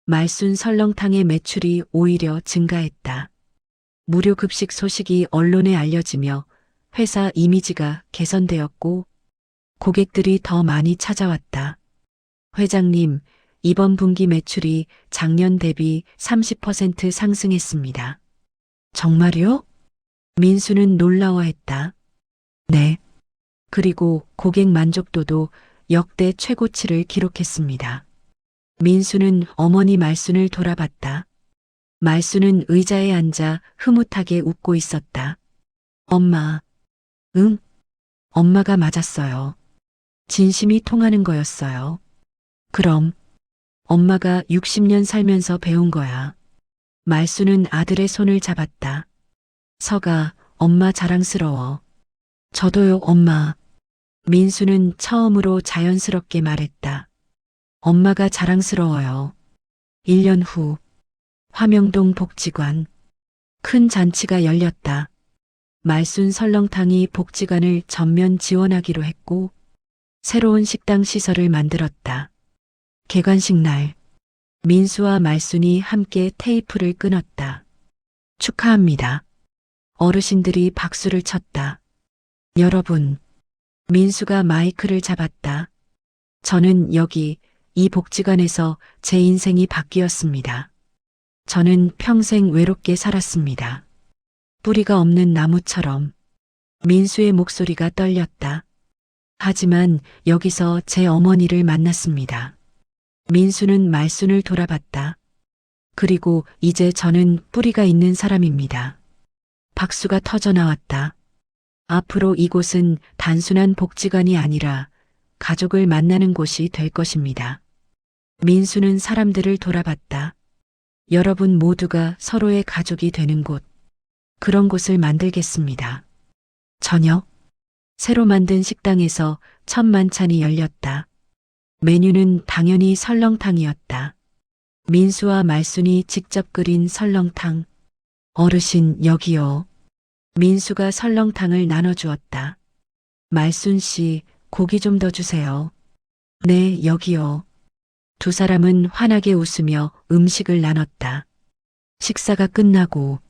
말순 설렁탕의 매출이 오히려 증가했다. 무료 급식 소식이 언론에 알려지며 회사 이미지가 개선되었고 고객들이 더 많이 찾아왔다. 회장님, 이번 분기 매출이 작년 대비 30% 상승했습니다. 정말요? 민수는 놀라워했다. 네. 그리고 고객 만족도도 역대 최고치를 기록했습니다. 민수는 어머니 말순을 돌아봤다. 말순은 의자에 앉아 흐뭇하게 웃고 있었다. 엄마. 응? 엄마가 맞았어요. 진심이 통하는 거였어요. 그럼 엄마가 60년 살면서 배운 거야. 말순은 아들의 손을 잡았다. 서가, 엄마 자랑스러워. 저도요, 엄마. 민수는 처음으로 자연스럽게 말했다. 엄마가 자랑스러워요. 1년 후, 화명동 복지관. 큰 잔치가 열렸다. 말순 설렁탕이 복지관을 전면 지원하기로 했고, 새로운 식당 시설을 만들었다. 개관식 날, 민수와 말순이 함께 테이프를 끊었다. 축하합니다. 어르신들이 박수를 쳤다. 여러분, 민수가 마이크를 잡았다. 저는 여기 이 복지관에서 제 인생이 바뀌었습니다. 저는 평생 외롭게 살았습니다. 뿌리가 없는 나무처럼. 민수의 목소리가 떨렸다. 하지만 여기서 제 어머니를 만났습니다. 민수는 말순을 돌아봤다. 그리고 이제 저는 뿌리가 있는 사람입니다. 박수가 터져 나왔다. 앞으로 이곳은 단순한 복지관이 아니라 가족을 만나는 곳이 될 것입니다. 민수는 사람들을 돌아봤다. 여러분 모두가 서로의 가족이 되는 곳, 그런 곳을 만들겠습니다. 저녁, 새로 만든 식당에서 첫 만찬이 열렸다. 메뉴는 당연히 설렁탕이었다. 민수와 말순이 직접 끓인 설렁탕. 어르신 여기요. 민수가 설렁탕을 나눠주었다. 말순 씨, 고기 좀 더 주세요. 네, 여기요. 두 사람은 환하게 웃으며 음식을 나눴다. 식사가 끝나고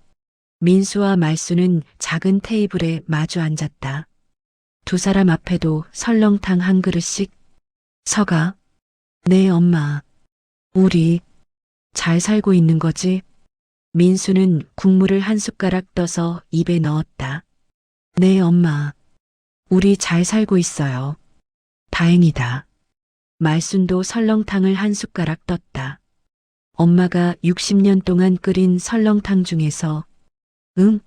민수와 말순은 작은 테이블에 마주 앉았다. 두 사람 앞에도 설렁탕 한 그릇씩. 서가. 네, 엄마. 우리 잘 살고 있는 거지? 민수는 국물을 한 숟가락 떠서 입에 넣었다. 네, 엄마. 우리 잘 살고 있어요. 다행이다. 말순도 설렁탕을 한 숟가락 떴다. 엄마가 60년 동안 끓인 설렁탕 중에서 응?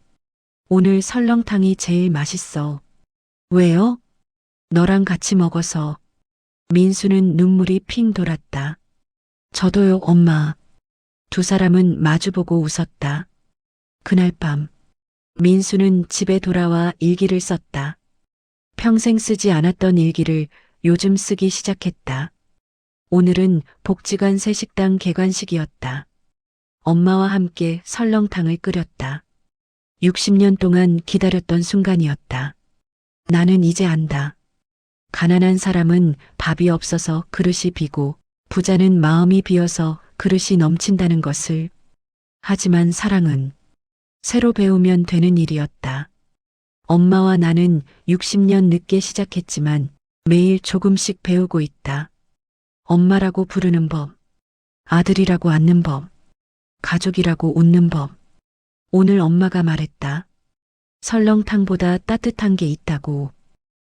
오늘 설렁탕이 제일 맛있어. 왜요? 너랑 같이 먹어서. 민수는 눈물이 핑 돌았다. 저도요, 엄마. 두 사람은 마주보고 웃었다. 그날 밤, 민수는 집에 돌아와 일기를 썼다. 평생 쓰지 않았던 일기를 요즘 쓰기 시작했다. 오늘은 복지관 새 식당 개관식이었다. 엄마와 함께 설렁탕을 끓였다. 60년 동안 기다렸던 순간이었다. 나는 이제 안다. 가난한 사람은 밥이 없어서 그릇이 비고 부자는 마음이 비어서 그릇이 넘친다는 것을. 하지만 사랑은 새로 배우면 되는 일이었다. 엄마와 나는 60년 늦게 시작했지만 매일 조금씩 배우고 있다. 엄마라고 부르는 법, 아들이라고 안는 법, 가족이라고 웃는 법. 오늘 엄마가 말했다. 설렁탕보다 따뜻한 게 있다고.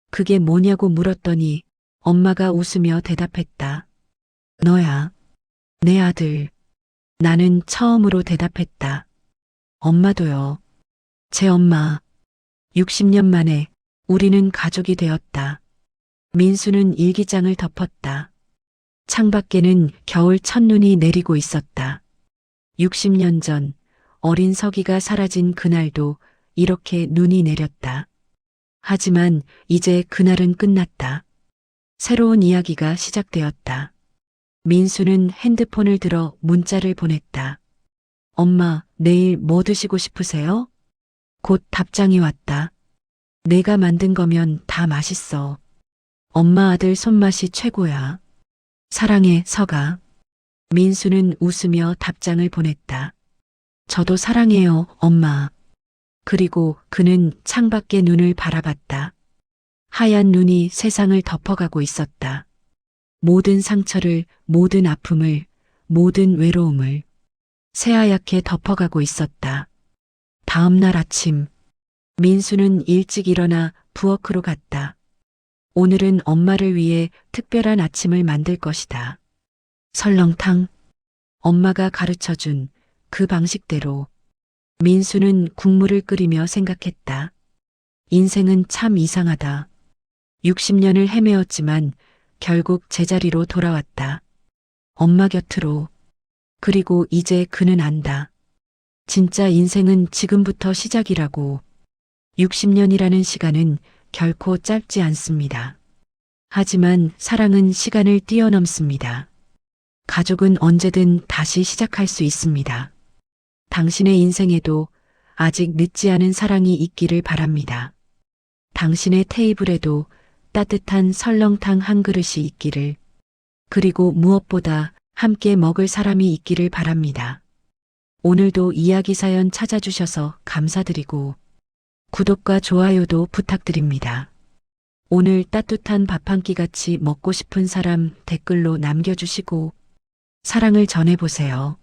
그게 뭐냐고 물었더니 엄마가 웃으며 대답했다. 너야, 내 아들. 나는 처음으로 대답했다. 엄마도요. 제 엄마. 60년 만에 우리는 가족이 되었다. 민수는 일기장을 덮었다. 창밖에는 겨울 첫눈이 내리고 있었다. 60년 전 어린 서기가 사라진 그날도 이렇게 눈이 내렸다. 하지만 이제 그날은 끝났다. 새로운 이야기가 시작되었다. 민수는 핸드폰을 들어 문자를 보냈다. 엄마, 내일 뭐 드시고 싶으세요? 곧 답장이 왔다. 내가 만든 거면 다 맛있어. 엄마 아들 손맛이 최고야. 사랑해, 서가. 민수는 웃으며 답장을 보냈다. 저도 사랑해요, 엄마. 그리고 그는 창밖의 눈을 바라봤다. 하얀 눈이 세상을 덮어가고 있었다. 모든 상처를, 모든 아픔을, 모든 외로움을 새하얗게 덮어가고 있었다. 다음 날 아침, 민수는 일찍 일어나 부엌으로 갔다. 오늘은 엄마를 위해 특별한 아침을 만들 것이다. 설렁탕, 엄마가 가르쳐준 그 방식대로. 민수는 국물을 끓이며 생각했다. 인생은 참 이상하다. 60년을 헤매었지만 결국 제자리로 돌아왔다. 엄마 곁으로. 그리고 이제 그는 안다. 진짜 인생은 지금부터 시작이라고. 60년이라는 시간은 결코 짧지 않습니다. 하지만 사랑은 시간을 뛰어넘습니다. 가족은 언제든 다시 시작할 수 있습니다. 당신의 인생에도 아직 늦지 않은 사랑이 있기를 바랍니다. 당신의 테이블에도 따뜻한 설렁탕 한 그릇이 있기를, 그리고 무엇보다 함께 먹을 사람이 있기를 바랍니다. 오늘도 이야기 사연 찾아주셔서 감사드리고, 구독과 좋아요도 부탁드립니다. 오늘 따뜻한 밥 한 끼 같이 먹고 싶은 사람 댓글로 남겨주시고, 사랑을 전해보세요.